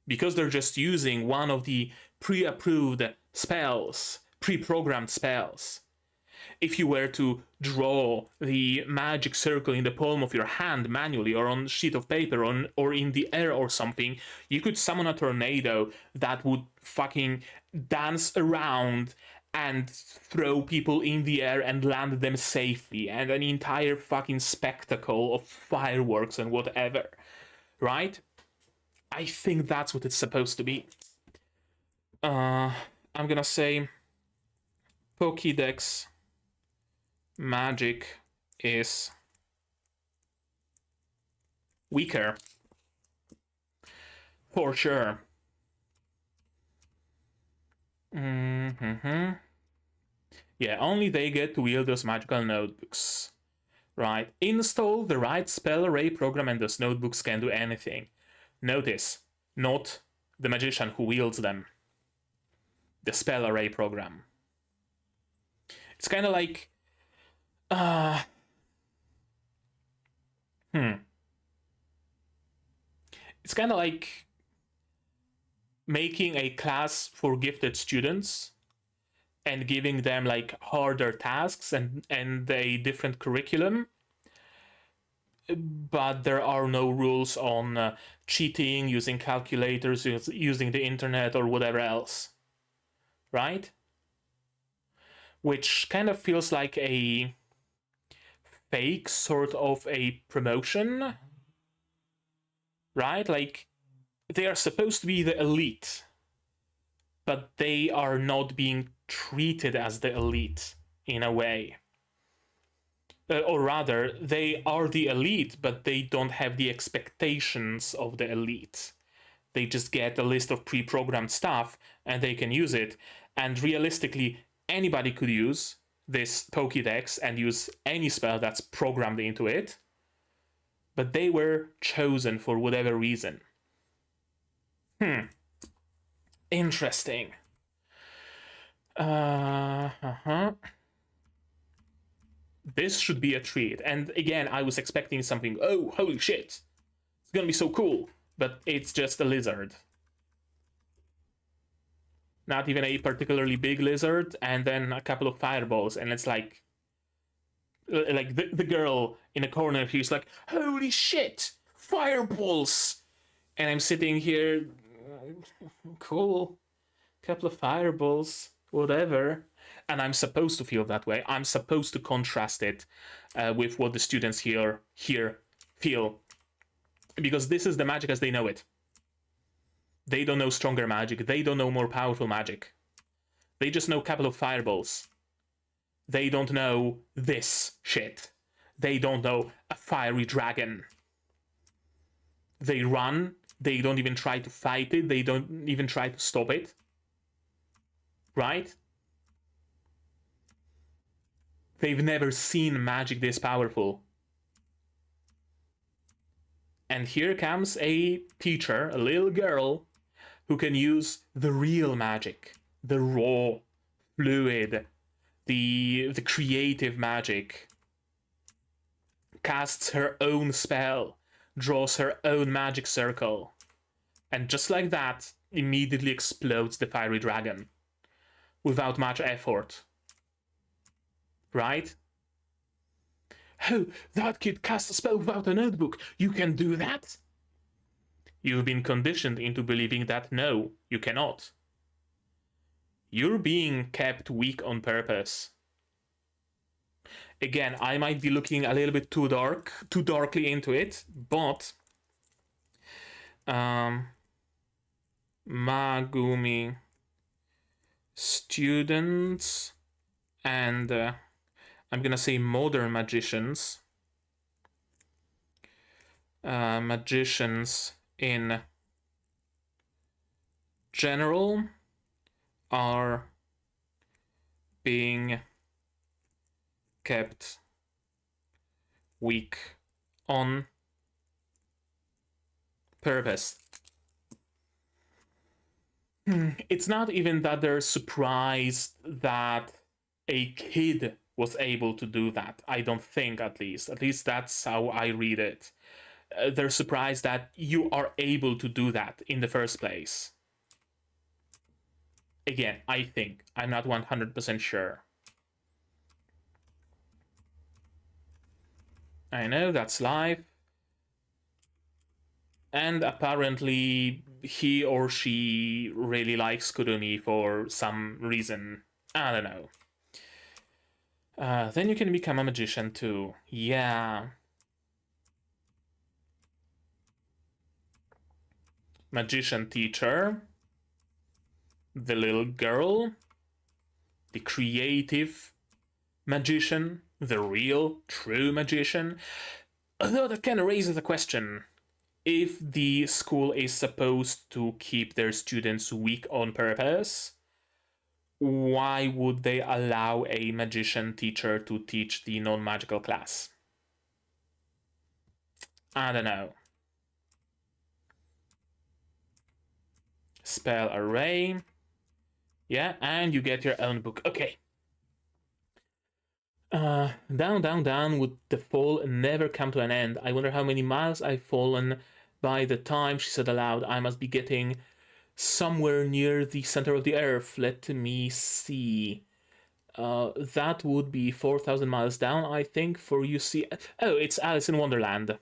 Because they're just using one of the pre-approved spells, pre-programmed spells. If you were to draw the magic circle in the palm of your hand manually, or on a sheet of paper, or in the air or something, you could summon a tornado that would fucking dance around and throw people in the air and land them safely, and an entire fucking spectacle of fireworks and whatever, right? I think that's what it's supposed to be. I'm gonna say Pokédex Magic is weaker. For sure. Yeah, only they get to wield those magical notebooks. Right. Install the right spell array program and those notebooks can do anything. Notice, not the magician who wields them. The spell array program. It's kind of like It's kind of like making a class for gifted students and giving them like harder tasks and a different curriculum, but there are no rules on cheating, using calculators, using the internet, or whatever else, right? Which kind of feels like a fake sort of a promotion, right? Like, they are supposed to be the elite, but they are not being treated as the elite in a way. Or rather, they are the elite, but they don't have the expectations of the elite. They just get a list of pre-programmed stuff and they can use it. And realistically, anybody could use this Pokédex and use any spell that's programmed into it. But they were chosen for whatever reason. Interesting. This should be a treat. And again, I was expecting something, oh, holy shit, it's gonna be so cool. But it's just a lizard. Not even a particularly big lizard, and then a couple of fireballs, and it's like the girl in a corner, she's like, holy shit, fireballs! And I'm sitting here, cool, couple of fireballs, whatever. And I'm supposed to feel that way. I'm supposed to contrast it with what the students here feel. Because this is the magic as they know it. They don't know stronger magic. They don't know more powerful magic. They just know a couple of fireballs. They don't know this shit. They don't know a fiery dragon. They run. They don't even try to fight it. They don't even try to stop it. Right? They've never seen magic this powerful. And here comes a teacher, a little girl, who can use the real magic, the raw, fluid, the creative magic. Casts her own spell, draws her own magic circle, And just like that, immediately explodes the fiery dragon. Without much effort. Right? Oh, that kid cast a spell without a notebook. You can do that? You've been conditioned into believing that no, you cannot. You're being kept weak on purpose. Again, I might be looking a little bit too darkly into it, but Ma-gumi students and I'm gonna say modern magicians. Magicians in general are being kept weak on purpose. It's not even that they're surprised that a kid was able to do that. I don't think, at least. At least that's how I read it. They're surprised that you are able to do that in the first place. Again, I think. I'm not 100% sure. I know, that's live. And apparently he or she really likes Kurumi for some reason. I don't know. Then you can become a magician too. Yeah. Magician teacher. The little girl. The creative magician. The real, true magician. Although that kind of raises a question. If the school is supposed to keep their students weak on purpose, why would they allow a magician teacher to teach the non-magical class? I don't know. Spell array. Yeah, and you get your own book. Okay. Down, down, down would the fall never come to an end. I wonder how many miles I've fallen by the time, she said aloud. I must be getting somewhere near the center of the earth. Let me see. That would be 4,000 miles down, I think, for you see. Oh, it's Alice in Wonderland.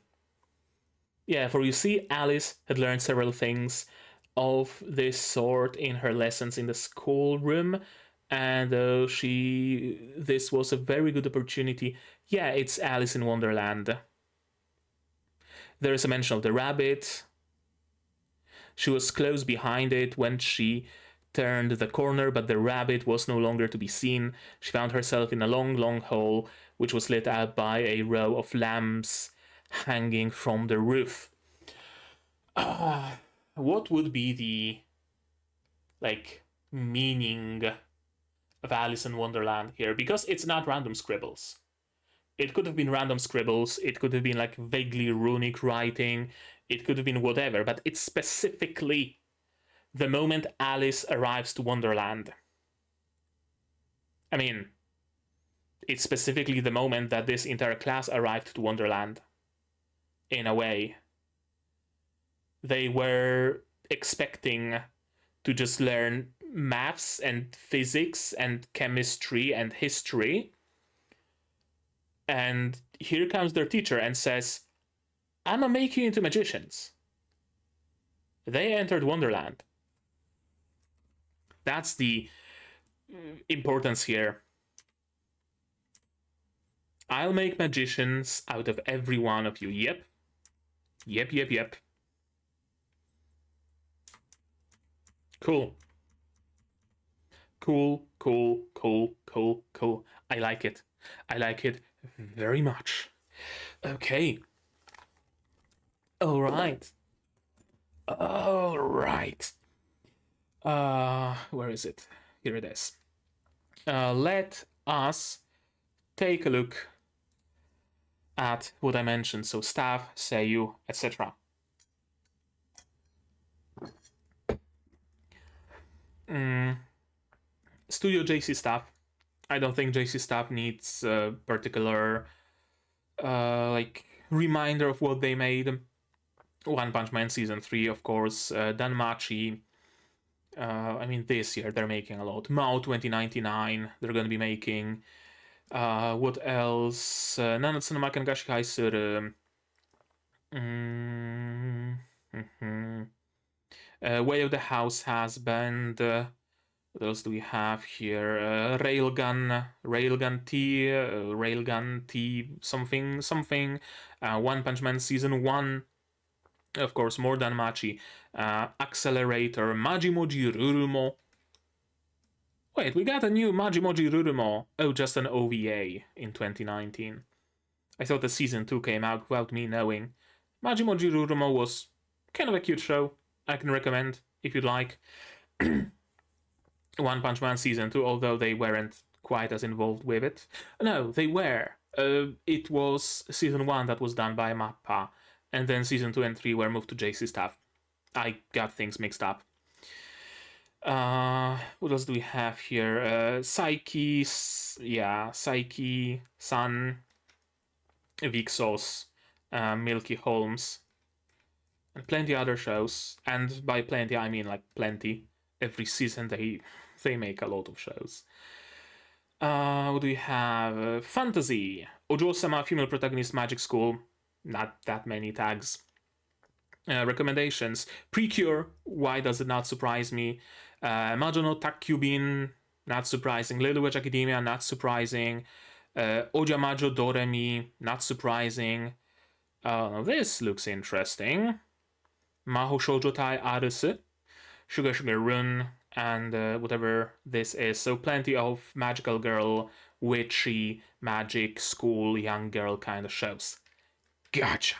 Yeah, for you see, Alice had learned several things of this sort in her lessons in the schoolroom, and this was a very good opportunity. Yeah, it's Alice in Wonderland. There is a mention of the rabbit. She was close behind it when she turned the corner, but the rabbit was no longer to be seen. She found herself in a long, long hall, which was lit up by a row of lamps hanging from the roof. What would be the, meaning of Alice in Wonderland here? Because it's not random scribbles. It could have been random scribbles, it could have been vaguely runic writing, it could have been whatever, but it's specifically the moment Alice arrives to Wonderland. I mean, it's specifically the moment that this entire class arrived to Wonderland. In a way. They were expecting to just learn maths and physics and chemistry and history. And here comes their teacher and says, I'm gonna make you into magicians. They entered Wonderland. That's the importance here. I'll make magicians out of every one of you. Yep. Yep, yep, yep. Cool. Cool, cool, cool, cool, cool. I like it. I like it very much. Okay. All right. All right. Where is it? Here it is. Let us take a look at what I mentioned. So staff, seiyu, etc. Studio JC staff. I don't think JC staff needs a particular reminder of what they made. One Punch Man Season 3, of course, Danmachi. I mean, this year they're making a lot. Mao 2099, they're gonna be making. What else? Nanatsu no Makangashi Haisuru. Way of the House has banned. What else do we have here? Railgun T, something. One Punch Man Season 1. Of course, more than Machi. Accelerator, Majimoji Rurumo. Wait, we got a new Majimoji Rurumo. Oh, just an OVA in 2019. I thought the season 2 came out without me knowing. Majimoji Rurumo was kind of a cute show. I can recommend if you'd like. One Punch Man season 2, although they weren't quite as involved with it. No, they were. It was season 1 that was done by Mappa, and then season 2 and 3 were moved to JC staff. I got things mixed up. What else do we have here? Psyche, Sun, Vixos, Milky Holmes, and plenty other shows. And by plenty, I mean like plenty. Every season they make a lot of shows. What do we have? Fantasy, Ojo-sama, female protagonist, Magic School. Not that many tags. Recommendations: Precure, why does it not surprise me? Majo no Takyubin, not surprising. Little Witch Academia, not surprising. Oja Majo Doremi, not surprising. This looks interesting. Maho Shoujo Tai Arusu, Sugar Sugar Run, and whatever this is. So plenty of magical girl, witchy, magic, school, young girl kind of shows. Gotcha.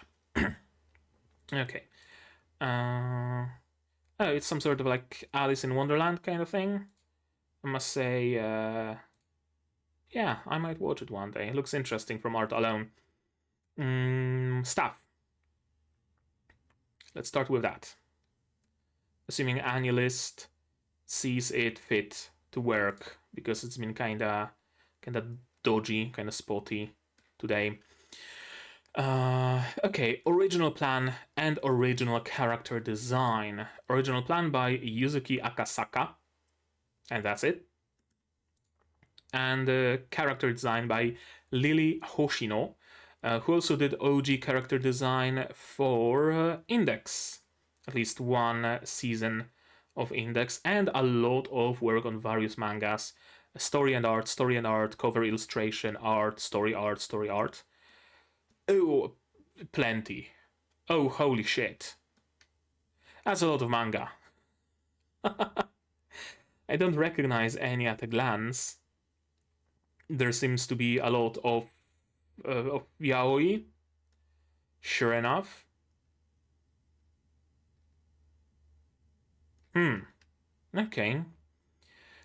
Okay. Oh, it's some sort of like Alice in Wonderland kind of thing. I must say, yeah, I might watch it one day. It looks interesting from art alone. Stuff. Let's start with that. Assuming Annulist sees it fit to work, because it's been kinda dodgy, kinda spotty today. Okay, original plan and original character design. Original plan by Yuzuki Akasaka, and that's it. And character design by Lily Hoshino, who also did OG character design for Index, at least one season of Index, and a lot of work on various mangas. Story and art, cover illustration, art, story art. Oh, plenty. Oh, holy shit. That's a lot of manga. I don't recognize any at a glance. There seems to be a lot of yaoi. Sure enough. Okay.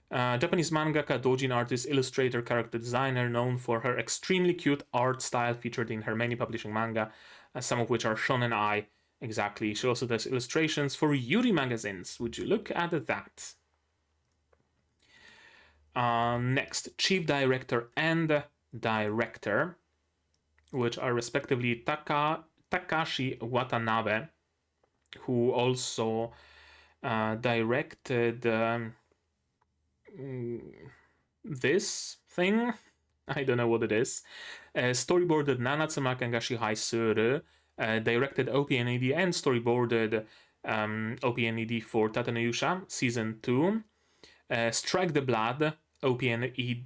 Japanese mangaka, doujin artist, illustrator, character designer, known for her extremely cute art style featured in her many publishing manga, some of which are shonen ai. Exactly. She also does illustrations for Yuri magazines. Would you look at that? Next, chief director and director, which are respectively Takashi Watanabe, who also directed this thing. I don't know what it is. Storyboarded Nanatsu Makangashi Haisuru, directed OP&ED and storyboarded OP&ED for Tatenoyusha Season 2. Strike the Blood, OP&ED,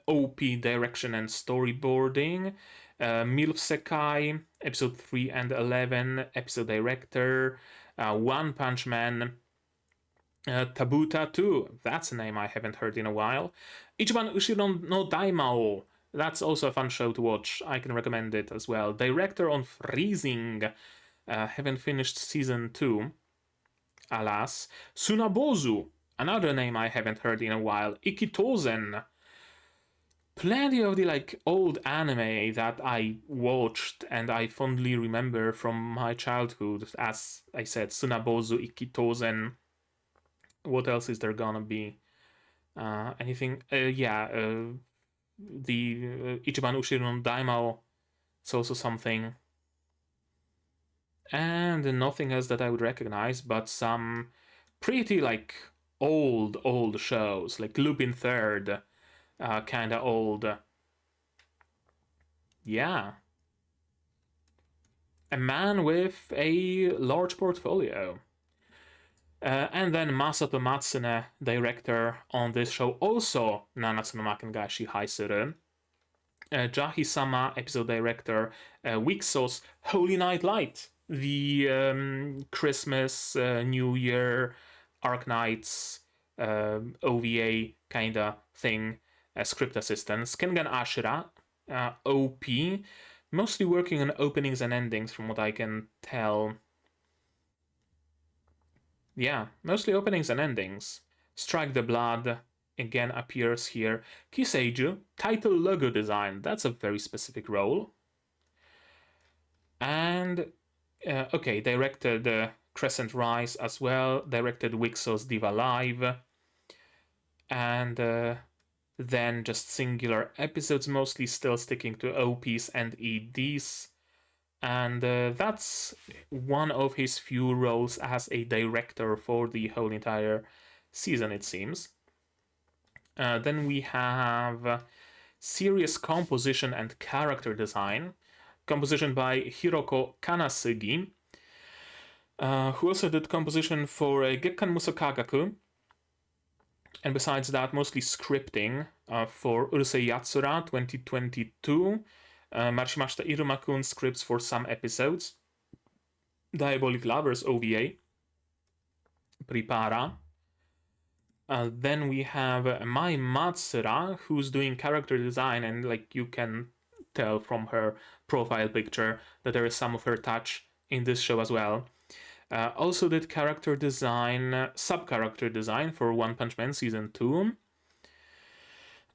OP direction and storyboarding. MILF Sekai, episode 3 and 11, episode director. One Punch Man, Tabuta 2, that's a name I haven't heard in a while. Ichiban Ushiro no Daimao, that's also a fun show to watch. I can recommend it as well. Director on Freezing, haven't finished season 2, alas. Tsunabozu, another name I haven't heard in a while. Ikitozen, plenty of the like old anime that I watched and I fondly remember from my childhood. As I said, Tsunabozu, Ikitozen. What else is there gonna be? Anything? The Ichiban Ushiro no Daimao. It's also something. And nothing else that I would recognize, but some pretty like old shows, like Lupin Third, kind of old. Yeah. A man with a large portfolio. And then Masato Matsune, director on this show, also Nanatsu no Makengashi Haisuru. Jahi-sama, episode director, Wixos, Holy Night Light, the Christmas, New Year, Arknights, OVA kind of thing, script assistant. Skengan Ashura, OP, mostly working on openings and endings from what I can tell. Yeah, mostly openings and endings. Strike the Blood again appears here. Kiseiju, title logo design. That's a very specific role. And, okay, directed Crescent Rise as well. Directed Wixos Diva Live. And then just singular episodes, mostly still sticking to OPs and EDs. And that's one of his few roles as a director for the whole entire season, it seems. Then we have serious composition and character design. Composition by Hiroko Kanasugi, who also did composition for Gekkan Musokagaku. And besides that, mostly scripting for Urusei Yatsura 2022. Marshimashita Iruma-kun scripts for some episodes. Diabolic Lovers OVA. Prepara. Then we have Mai Matsura, who's doing character design, and like you can tell from her profile picture that there is some of her touch in this show as well. Also did character design, sub-character design for One Punch Man Season 2.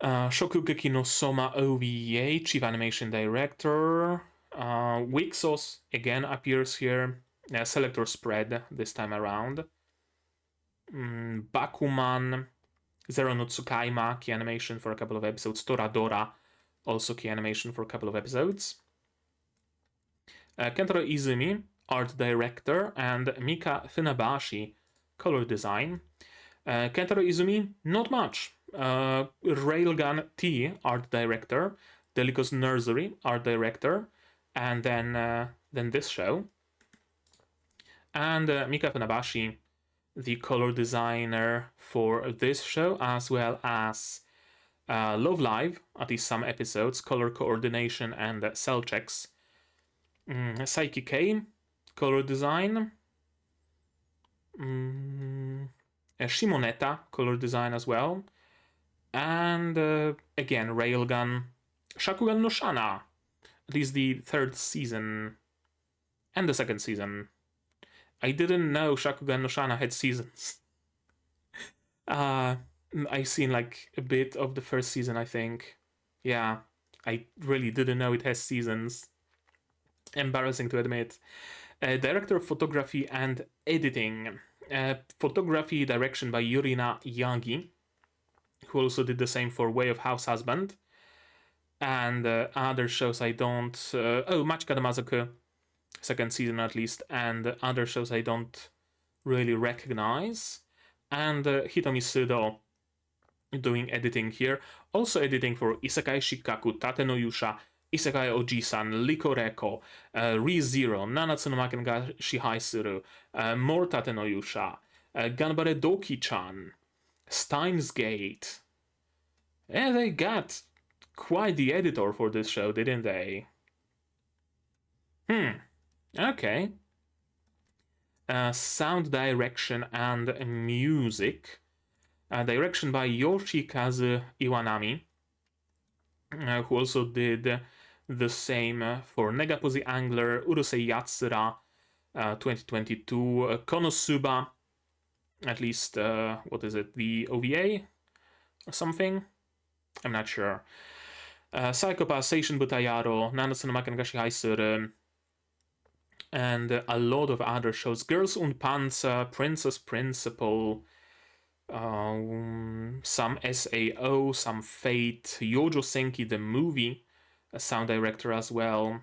Shokugeki no Soma OVA, Chief Animation Director. Wixos again appears here. Selector Spread this time around. Bakuman, Zero no Tsukaima, key animation for a couple of episodes. Toradora, also key animation for a couple of episodes. Kentaro Izumi, art director, and Mika Funabashi, color design. Kentaro Izumi, not much. Railgun T, art director. Delico's Nursery, art director. And then this show. And Mika Funabashi, the color designer for this show, as well as Love Live, at least some episodes, color coordination and cell checks. Saiki K, color design. Shimoneta, color design as well. And again, Railgun. Shakugan no Shana, at least the third season and the second season. I didn't know Shakugan no Shana had seasons. I've seen like a bit of the first season, I think. Yeah, I really didn't know it has seasons. Embarrassing to admit. Director of photography and editing. Photography direction by Yurina Yagi, who also did the same for Way of House Husband. And other shows I don't... Machika Damazoku, second season at least, and other shows I don't really recognize. And Hitomi Sudo doing editing here. Also editing for Isekai Shikaku, Tate no Yusha, Isekai Oji-san, Likoreko, ReZero, Nanatsu no Makengashi Haisuru, more Tate no Yusha, Ganbare Doki-chan, Steins Gate. Yeah, they got quite the editor for this show, didn't they? Okay. Sound direction and music. Direction by Yoshikazu Iwanami, who also did the same for Negaposi Angler, Urusei Yatsura 2022, Konosuba, at least, what is it, the OVA or something? I'm not sure. Psychopath, Seishun Butayaro, Nanatsu no Makengashi Haisuru, and a lot of other shows. Girls und Panzer, Princess Principal, some SAO, some Fate, Yojo Senki the movie, a sound director as well.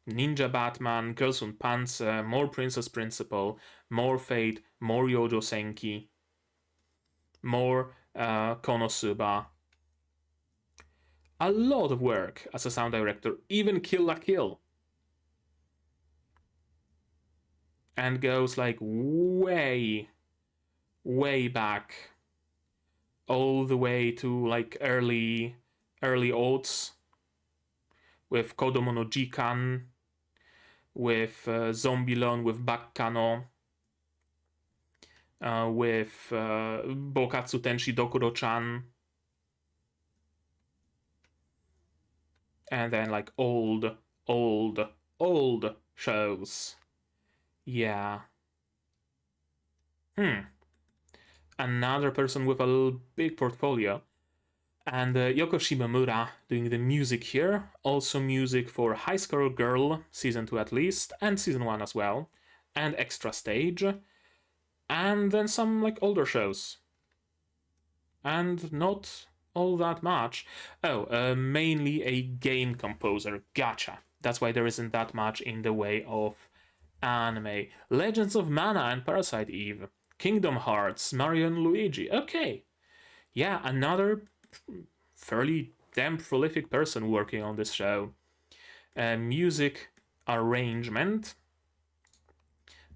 Ninja Batman, Girls und Panzer, more Princess Principal, more Fate, more Yojo Senki, more Konosuba. A lot of work as a sound director, even Kill la Kill. And goes like way back, all the way to like early aughts, with Kodomo no Jikan, with Zombie-Lon, with Baccano, with Bokatsu Tenshi Dokuro-chan, and then like old shows. Yeah. Another person with a big portfolio. And Yoko Shimomura doing the music here. Also music for High School Girl, Season 2 at least, and Season 1 as well. And Extra Stage. And then some like older shows. And not all that much. Oh, mainly a game composer. Gotcha. That's why there isn't that much in the way of anime. Legends of Mana and Parasite Eve. Kingdom Hearts, Mario and Luigi. Okay. Yeah, another fairly damn prolific person working on this show. Music arrangement.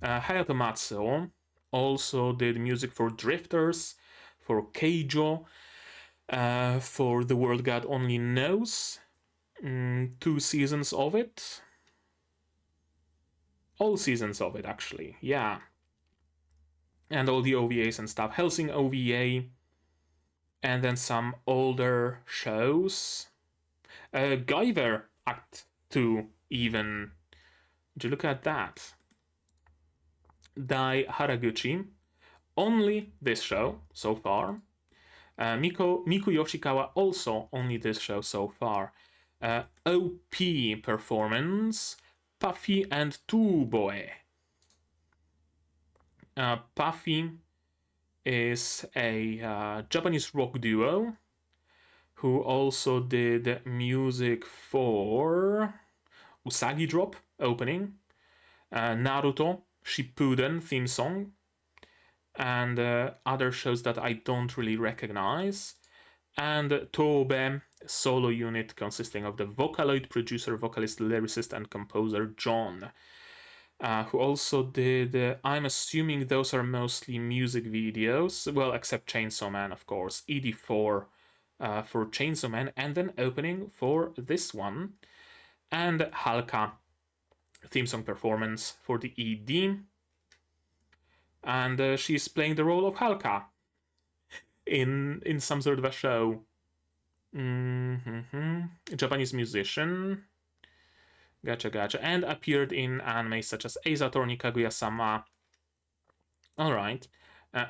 Hayato Matsuo also did music for Drifters, for Keijo, for The World God Only Knows. 2 seasons of it. All seasons of it, actually. Yeah. And all the OVAs and stuff. Hellsing OVA. And then some older shows. Guyver Act 2, even. Would you look at that? Dai Haraguchi. Only this show so far. Miku Yoshikawa, also only this show so far. OP performance. Puffy and Tuboe. Puffy is a Japanese rock duo who also did music for Usagi Drop opening, Naruto Shippuden theme song, and other shows that I don't really recognize, and Tobe solo unit consisting of the Vocaloid producer, vocalist, lyricist, and composer John. Who also did, I'm assuming those are mostly music videos, well, except Chainsaw Man, of course, ED4 for Chainsaw Man, and then opening for this one, and Halka theme song performance for the ED, and she's playing the role of Halka in some sort of a show. Japanese musician. Gotcha. And appeared in anime such as Ace Attorney, Kaguya-sama. Alright.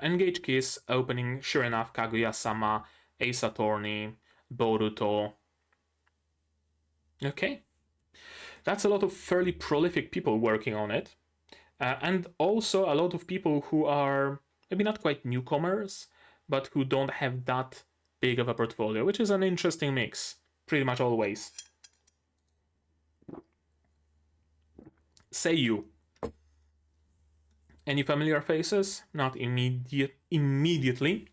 Engage Kiss, opening, sure enough, Kaguya-sama, Ace Attorney, Boruto. Okay. That's a lot of fairly prolific people working on it. And also a lot of people who are maybe not quite newcomers, but who don't have that big of a portfolio, which is an interesting mix, pretty much always. Seiyu. Any familiar faces? Not immediately.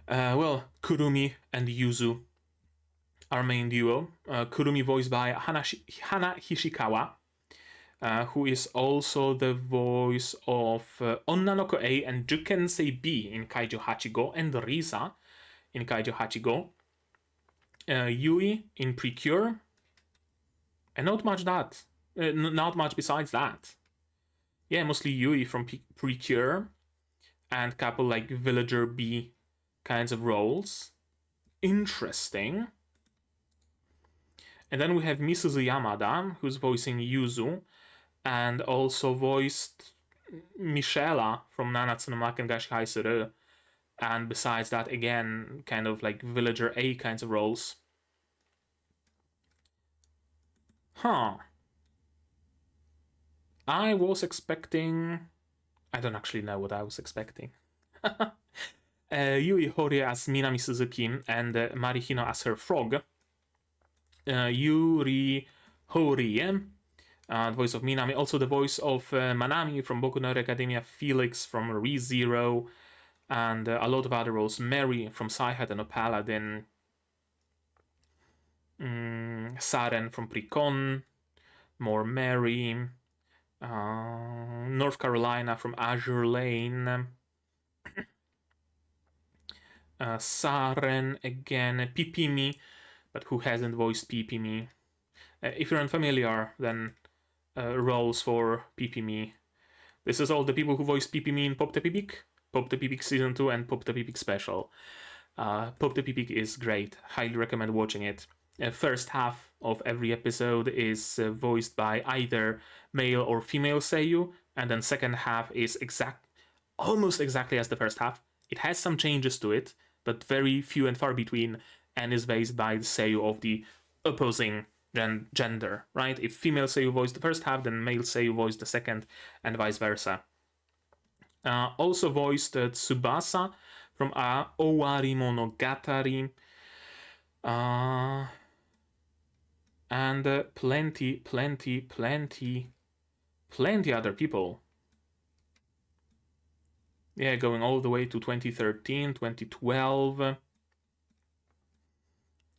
Well, Kurumi and Yuzu, our main duo. Kurumi voiced by Hana Hishikawa, who is also the voice of Onnanoko A and Jukensei B in Kaijo Hachigo, and Risa in Kaijo Hachigo. Yui in Precure, and not much besides that. Yeah, mostly Yui from Precure, and couple like Villager B kinds of roles. Interesting. And then we have Misuzu Yamada, who's voicing Yuzu, and also voiced Michela from Nanatsu no Makengashi Haisuru. And besides that, again, kind of like Villager A kinds of roles. Huh. I was expecting... I don't actually know what I was expecting. Yui Horie as Minami Suzuki and Marihino as her frog. Yuri Horie, the voice of Minami, also the voice of Manami from Boku no Hero Academia, Felix from ReZero, and a lot of other roles. Mary from Psy-Hat and Paladin, Saren from Precon, more Mary, North Carolina from Azure Lane, Saren again, Pipimi, but who hasn't voiced Pipimi? If you're unfamiliar, then roles for Pipimi. This is all the people who voiced Pipimi in Pop the Pipik Season 2 and Pop the Pipik Special. Pop the Pipik is great. Highly recommend watching it. First half of every episode is voiced by either male or female seiyuu, and then second half is almost exactly as the first half. It has some changes to it, but very few and far between, and is voiced by the seiyuu of the opposing gender, right? If female seiyuu voiced the first half, then male seiyuu voiced the second, and vice versa. Also voiced Tsubasa from Owari Monogatari, and plenty other people. Yeah, going all the way to 2013, 2012.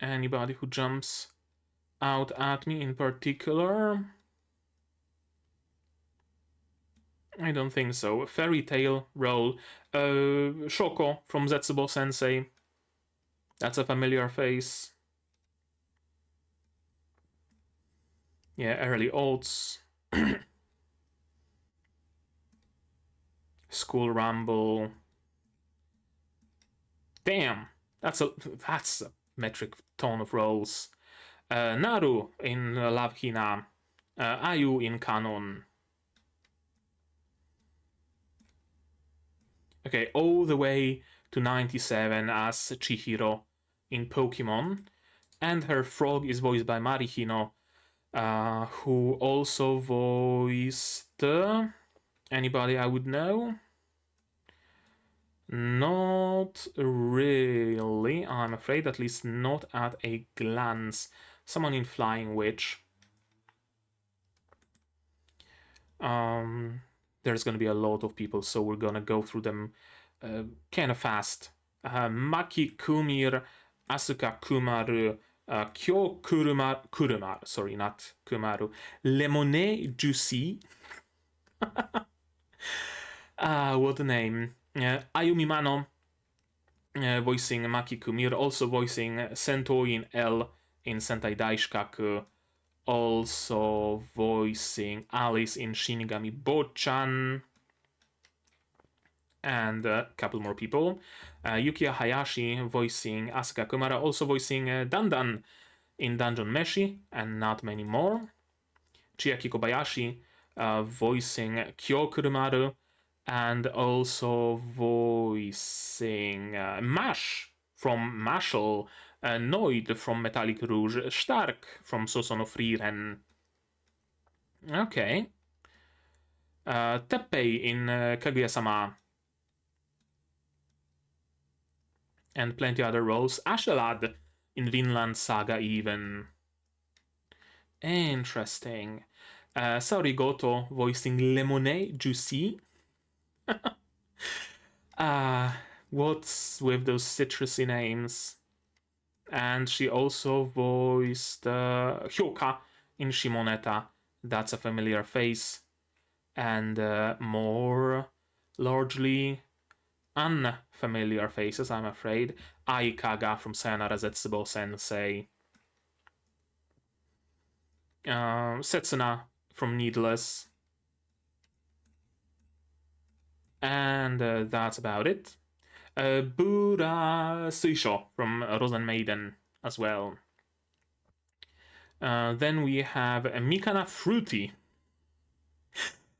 Anybody who jumps out at me in particular? I don't think so. Fairy Tail role. Shoko from Zetsubo Sensei. That's a familiar face. Yeah, early aughts. School Rumble. Damn, that's a metric ton of roles. Naru in Love Hina. Ayu in Canon. Okay, all the way to 97 as Chihiro in Pokemon. And her frog is voiced by Marihino, who also voiced... anybody I would know? Not really, I'm afraid, at least not at a glance. Someone in Flying Witch. There's gonna be a lot of people, so we're gonna go through them kind of fast. Maki Kumir, Asuka Kumaru, Kyo Kurumaru, sorry, not Kumaru, Lemone Juicy. What a name. Ayumi Mano, voicing Maki Kumir, also voicing Sento in L in Sentai Daishikaku, also voicing Alice in Shinigami Bochan, and a couple more people. Yukiya Hayashi voicing Asuka Kumara, also voicing Dandan in Dungeon Meshi, and not many more. Chiaki Kobayashi voicing Kyo Kurumaru, and also voicing Mash from Mashal, Noid from Metallic Rouge, Stark from Sosono Frieren. Okay. Teppei in Kaguya-sama. And plenty other roles. Ashelad in Vinland Saga even. Interesting. Saori Goto voicing Lemonade Juicy. What's with those citrusy names? And she also voiced Hyoka in Shimoneta. That's a familiar face. And more largely unfamiliar faces, I'm afraid. Aikaga from Sayonara Zetsubo Sensei. Setsuna from Needless. And that's about it. Bura Suisho from Rosen Maiden as well. Then we have Mikana Fruity.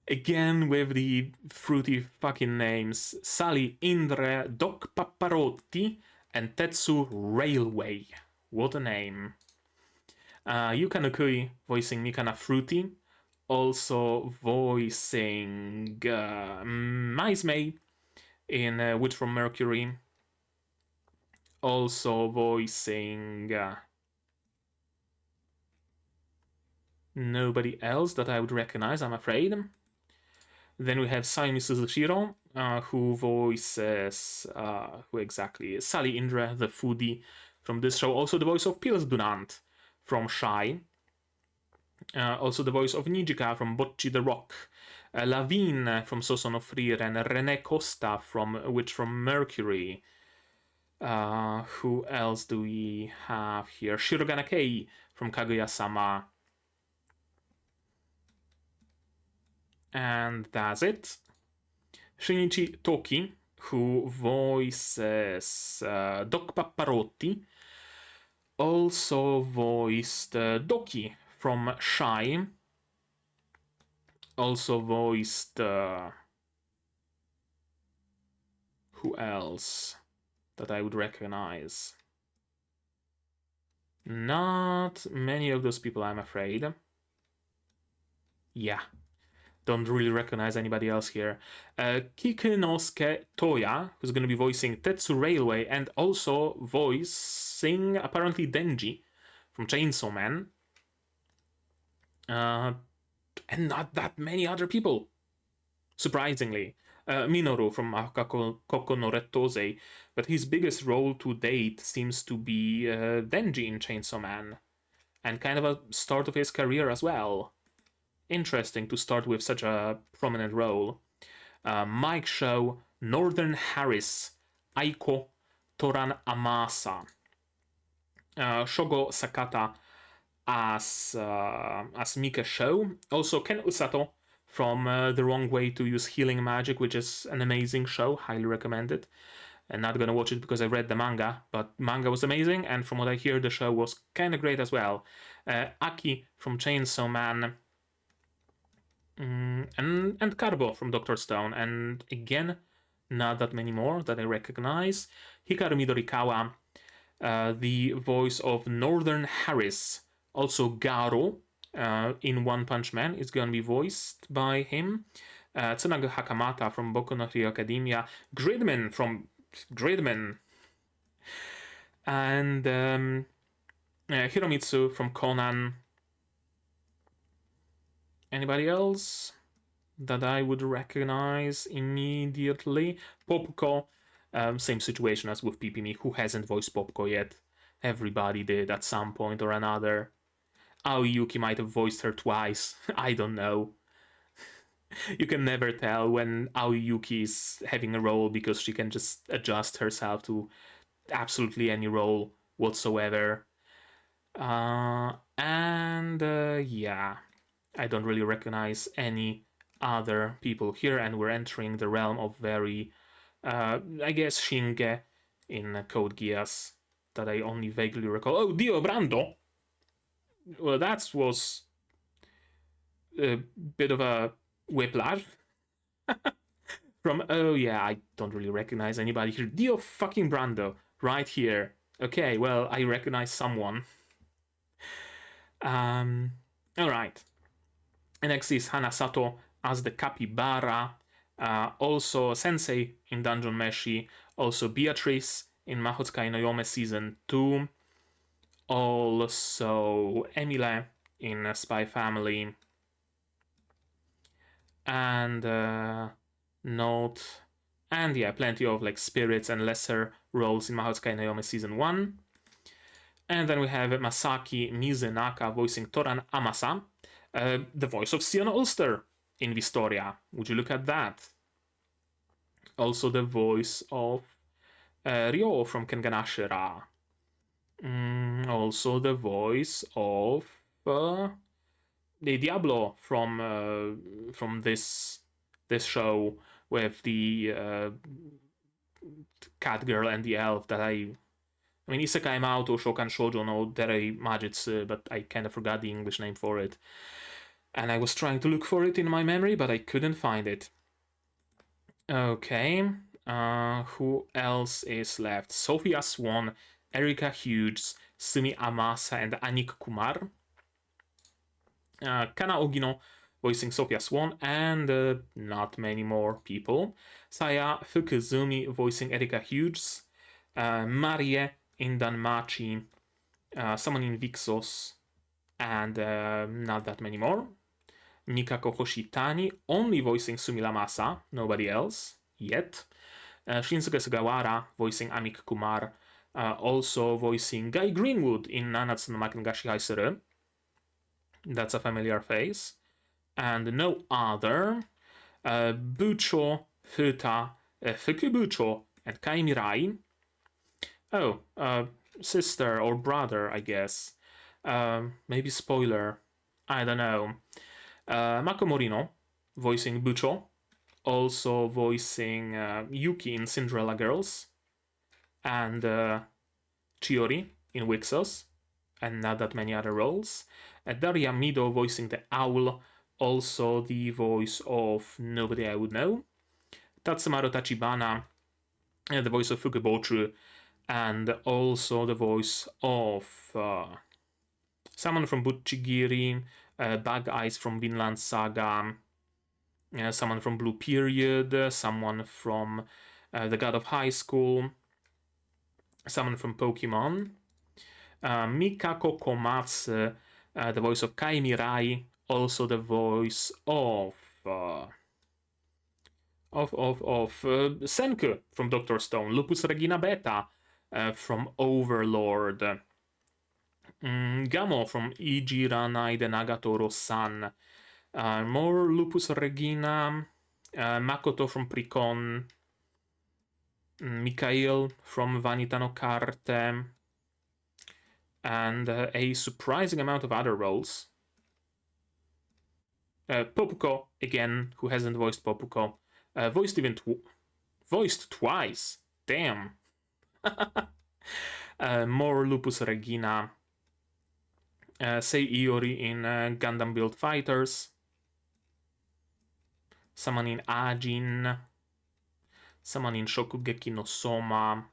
Again with the fruity fucking names. Sally Indre Doc Paparotti and Tetsu Railway. What a name. Yuka Nokui voicing Mikana Fruity. Also voicing Maizmei in Witch from Mercury. Also voicing Nobody else that I would recognize, I'm afraid. Then we have Minami Suzuki, who voices, who exactly? Sally Indra, the foodie from this show. Also the voice of Pils Dunant from Shy. Also the voice of Nijika from Bocchi the Rock. Lavigne from Sosono Frieren. And René Costa from Witch from Mercury. Who else do we have here? Shirogana Kei from Kaguya-sama. And that's it. Shinichi Toki, who voices Doc Paparotti, also voiced Doki from Shy, also voiced who else that I would recognize? Not many of those people, I'm afraid. Yeah, don't really recognize anybody else here. Kikunosuke Toya, who's going to be voicing Tetsu Railway and also voicing apparently Denji from Chainsaw Man. And not that many other people, surprisingly. Minoru from Koko no Rettose, but his biggest role to date seems to be Denji in Chainsaw Man, and kind of a start of his career as well. Interesting to start with such a prominent role. Mike Show, Northern Harris, Aiko, Toran Amasa, Shogo Sakata as Mika Show, also Ken Usato from The Wrong Way to Use Healing Magic, which is an amazing show, highly recommended. And not gonna watch it because I read the manga, but manga was amazing, and from what I hear, the show was kind of great as well. Aki from Chainsaw Man, and Carbo from Dr. Stone, and again, not that many more that I recognize. Hikaru Midorikawa, the voice of Northern Harris, also Garo in One Punch Man is going to be voiced by him. Tsunaga Hakamata from Boku no Hero Academia, Gridman from Gridman, and Hiromitsu from Conan. Anybody else that I would recognize immediately? Popko, same situation as with Pipimi, who hasn't voiced Popko yet. Everybody did at some point or another. Aoyuki might have voiced her twice. I don't know. You can never tell when Aoyuki is having a role because she can just adjust herself to absolutely any role whatsoever. Yeah, I don't really recognize any other people here, and we're entering the realm of very, I guess, Shinge in Code Geass that I only vaguely recall. Oh, Dio Brando! Well, that was a bit of a whiplash. From, oh yeah, I don't really recognize anybody here. Dio fucking Brando, right here. Okay, well, I recognize someone. Alright. Next is Hana Sato as the Capybara. Also Sensei in Dungeon Meshi. Also Beatrice in Mahotsukai no Yome Season 2. Also Emile in Spy Family. And Note. And yeah, plenty of like spirits and lesser roles in Mahotsukai no Yome Season 1. And then we have Masaki Mizunaka voicing Toran Amasa, the voice of Sion Ulster in Vistoria. Would you look at that? Also the voice of Ryo from Kenganashira. Also the voice of the Diablo from this show with the cat girl and the elf that I mean, Isekai Maoto Shokan Shoujo no Derei Majitsu, but I kind of forgot the English name for it. And I was trying to look for it in my memory, but I couldn't find it. Okay, who else is left? Sophia Swan, Erika Hughes, Sumi Amasa, and Anik Kumar. Kana Ogino voicing Sophia Swan, and not many more people. Saya Fukuzumi voicing Erika Hughes. Marie in Danmachi, someone in Vixos, and not that many more. Mikako Hoshitani, only voicing Sumila Masa, nobody else, yet. Shinsuke Sugawara, voicing Amik Kumar, also voicing Guy Greenwood in Nanatsu no Makengashi Haisuru. That's a familiar face. And no other. Bucho, Futa, Fukubucho, and Kai Mirai. Oh, sister or brother, I guess. Maybe spoiler. I don't know. Mako Morino, voicing Bucho, also voicing Yuki in Cinderella Girls, and Chiori in Wixos, and not that many other roles. Daria Mido voicing the owl, also the voice of nobody I would know. Tatsumaru Tachibana, the voice of Fukubotru, and also the voice of someone from Butchigiri, Bug Eyes from Vinland Saga, someone from Blue Period, someone from The God of High School, someone from Pokemon, Mikako Komatsu, the voice of Kai Mirai, also the voice of Senku from Doctor Stone, Lupus Regina Beta from Overlord, Gamo from Ijiranai de Nagatoro-san, more Lupus Regina, Makoto from Precon, Mikhail from Vanita no Carte, and a surprising amount of other roles. Popuko, again, who hasn't voiced Popuko, voiced twice. Damn. More Lupus Regina, Sei Iori in Gundam Build Fighters, someone in Ajin, someone in Shokugeki no Soma.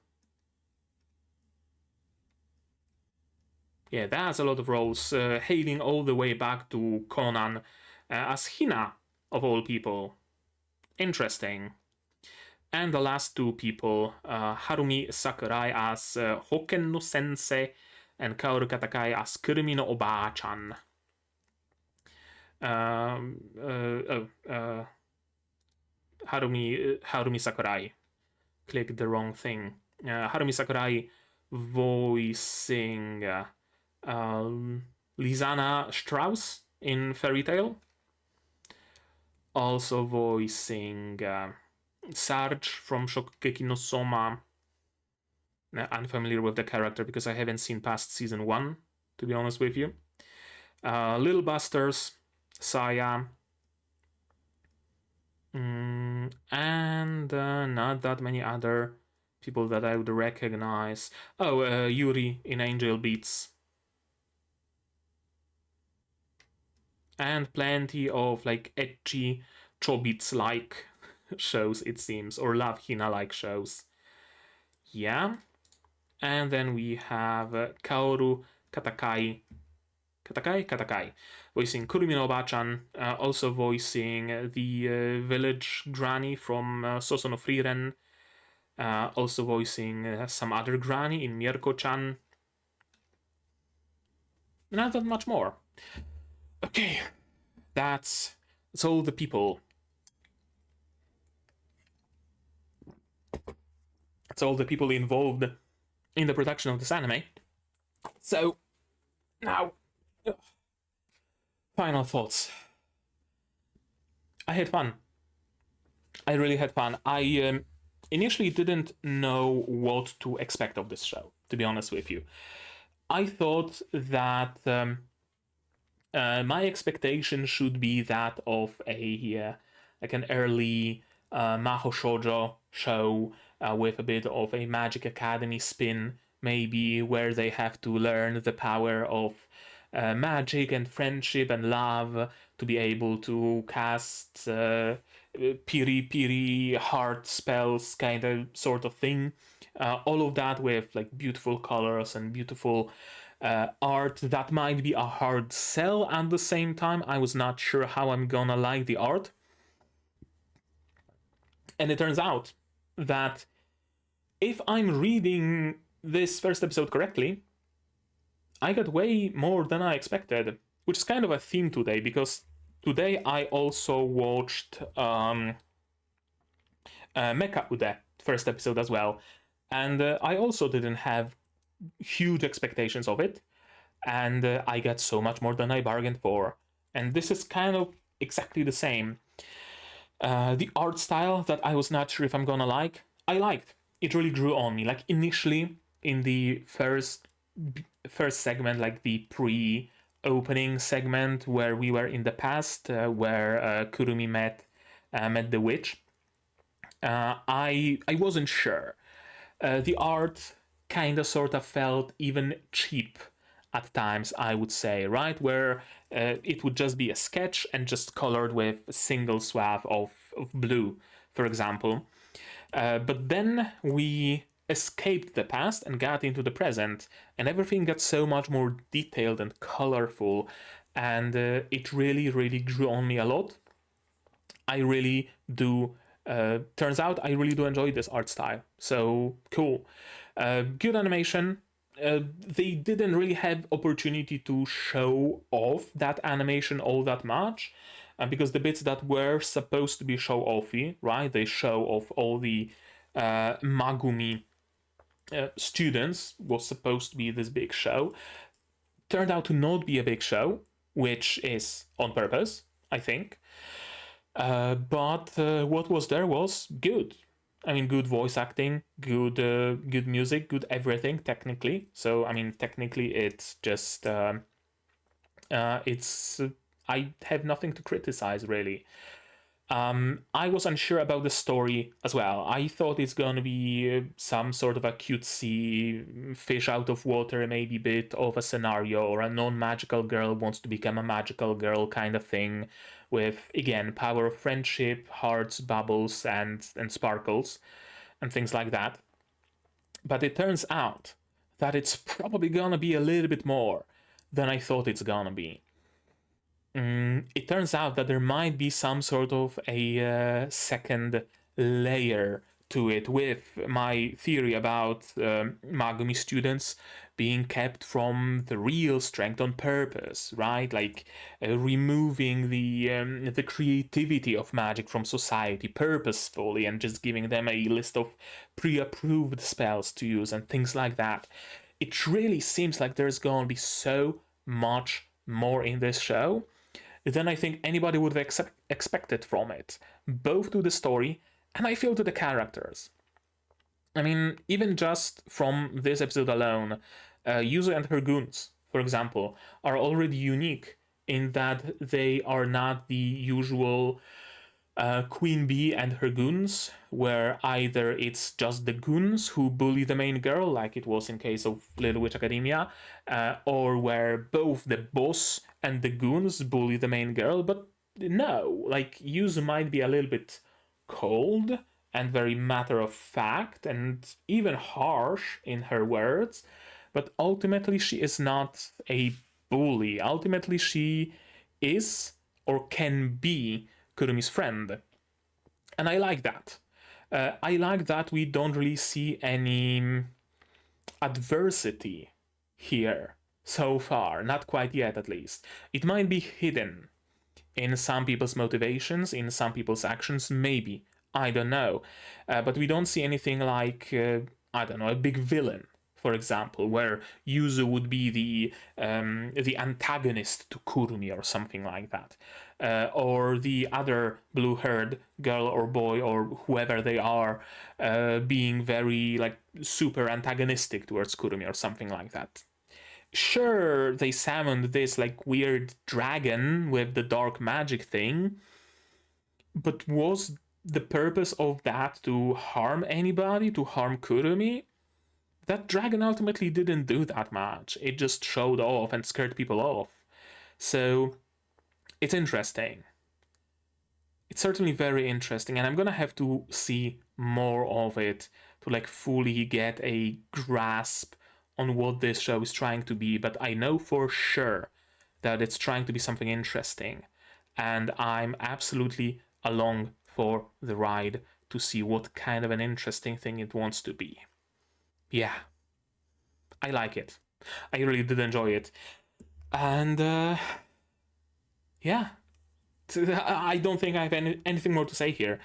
Yeah, that's a lot of roles, hailing all the way back to Conan as Hina, of all people. Interesting. And the last two people, Harumi Sakurai as Hoken no Sensei, and Kaoru Katakai as Kurumi no Oba-chan. Harumi Sakurai. Clicked the wrong thing. Harumi Sakurai voicing Lizana Strauss in Fairy Tail. Also voicing Sarge from Shokugeki no Soma. Unfamiliar with the character because I haven't seen past season 1, to be honest with you. Little Busters, Saya, and not that many other people that I would recognize. Oh, Yuri in Angel Beats. And plenty of like ecchi Chobits-like shows, it seems, or Love Hina-like shows. Yeah. And then we have Kaoru Katakai, voicing Kurumi no Oba-chan, also voicing the village granny from Soso no Frieren, also voicing some other granny in Mierko-chan. Not that much more. Okay, that's all the people. That's all the people involved in the production of this anime. So, now, final thoughts. I had fun. I really had fun. I initially didn't know what to expect of this show, to be honest with you. I thought that my expectation should be that of a like an early Maho Shoujo show with a bit of a Magic Academy spin, maybe, where they have to learn the power of magic and friendship and love to be able to cast piri heart spells, kind of sort of thing. All of that with like beautiful colors and beautiful art that might be a hard sell at the same time. I was not sure how I'm gonna like the art. And it turns out that if I'm reading this first episode correctly, I got way more than I expected, which is kind of a theme today, because today I also watched Mecha Ude first episode as well, and I also didn't have huge expectations of it, and I got so much more than I bargained for. And this is kind of exactly the same. The art style that I was not sure if I'm gonna like, I liked. It really grew on me. Like initially in the first segment, like the pre-opening segment where we were in the past, where Kurumi met the witch. I wasn't sure. The art kind of sort of felt even cheap at times, I would say, right? Where it would just be a sketch and just colored with a single swath of blue, for example. But then we escaped the past and got into the present, and everything got so much more detailed and colorful, and it really, really grew on me a lot. I really do. Turns out I really do enjoy this art style. So cool. Good animation. They didn't really have opportunity to show off that animation all that much, because the bits that were supposed to be show offy, right? They show off all the Ma-gumi students, was supposed to be this big show. Turned out to not be a big show, which is on purpose, I think. But what was there was good. I mean, good voice acting, good music, good everything technically. So I mean, technically, it's just it's I have nothing to criticize really. I was unsure about the story as well. I thought it's gonna be some sort of a cutesy fish out of water, maybe bit of a scenario, or a non-magical girl wants to become a magical girl kind of thing, with again power of friendship, hearts, bubbles, and sparkles, and things like that. But it turns out that it's probably gonna be a little bit more than I thought it's gonna be. It turns out that there might be some sort of a second layer to it, with my theory about Ma-gumi students being kept from the real strength on purpose, right? Like removing the creativity of magic from society purposefully and just giving them a list of pre-approved spells to use and things like that. It really seems like there's going to be so much more in this show than I think anybody would have expected from it, both to the story and I feel to the characters. I mean, even just from this episode alone, Yuzu and her goons, for example, are already unique in that they are not the usual Queen Bee and her goons, where either it's just the goons who bully the main girl, like it was in case of Little Witch Academia, or where both the boss and the goons bully the main girl. But no, like Yuzu might be a little bit cold and very matter of fact and even harsh in her words, but ultimately she is not a bully. Ultimately, she is or can be Kurumi's friend. And I like that. I like that we don't really see any adversity here so far, not quite yet at least. It might be hidden in some people's motivations, in some people's actions, maybe. I don't know. But we don't see anything like, I don't know, a big villain, for example, where Yuzu would be the antagonist to Kurumi or something like that. Or the other blue-haired girl or boy or whoever they are being very, like, super antagonistic towards Kurumi or something like that. Sure, they summoned this like weird dragon with the dark magic thing, but was the purpose of that to harm anybody, to harm Kurumi? That dragon ultimately didn't do that much. It just showed off and scared people off. So it's interesting. It's certainly very interesting, and I'm gonna have to see more of it to like fully get a grasp on what this show is trying to be, but I know for sure that it's trying to be something interesting, and I'm absolutely along for the ride to see what kind of an interesting thing it wants to be. Yeah, I like it. I really did enjoy it. And yeah, I don't think I have anything more to say here.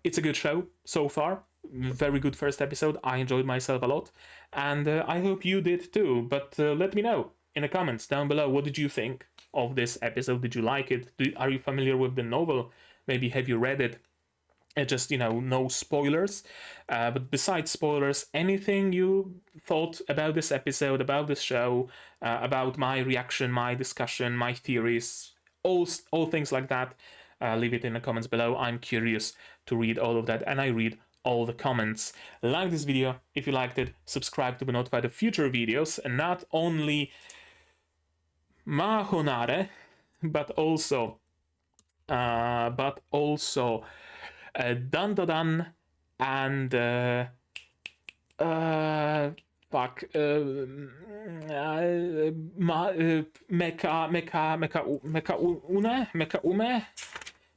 It's a good show so far. Very good first episode. I enjoyed myself a lot, and I hope you did too. But let me know in the comments down below. What did you think of this episode? Did you like it? Are you familiar with the novel? Maybe have you read it? Just, no spoilers. But besides spoilers, anything you thought about this episode, about this show, about my reaction, my discussion, my theories, all things like that, leave it in the comments below. I'm curious to read all of that, and I read all the comments. Like this video if you liked it, subscribe to be notified of future videos, and not only Mahonare, but also Dandadan and fuck Mecha Ume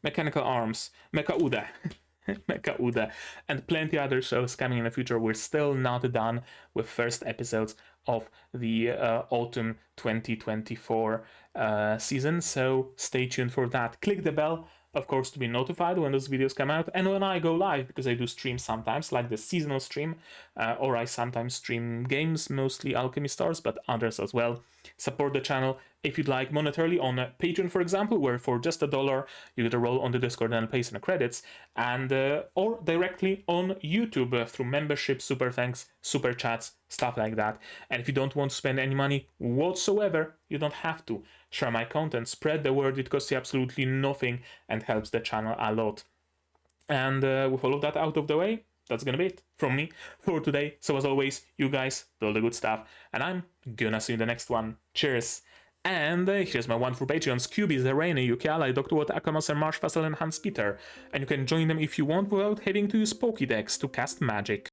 Mechanical Arms Mecha Ude Mecha Ude, and plenty other shows coming in the future. We're still not done with first episodes of the autumn 2024 season, so stay tuned for that. Click the bell, of course, to be notified when those videos come out and when I go live, because I do stream sometimes, like the seasonal stream, or I sometimes stream games, mostly Alchemy Stars, but others as well. Support the channel if you'd like monetarily on Patreon, for example, where for just $1 you get a role on the Discord and place in the credits, and or directly on YouTube through membership, super thanks, super chats, stuff like that. And if you don't want to spend any money whatsoever, you don't have to. Share my content, spread the word. It costs you absolutely nothing and helps the channel a lot. And with all of that out of the way, that's gonna be it from me for today. So as always, you guys do all the good stuff, and I'm gonna see you in the next one. Cheers! And here's my wonderful Patreons: QB, Zerene, Yuki Ally, Dr. Watt, Akamaser, Marsh Fassel, and Hans Peter. And you can join them if you want without having to use Pokédex to cast magic.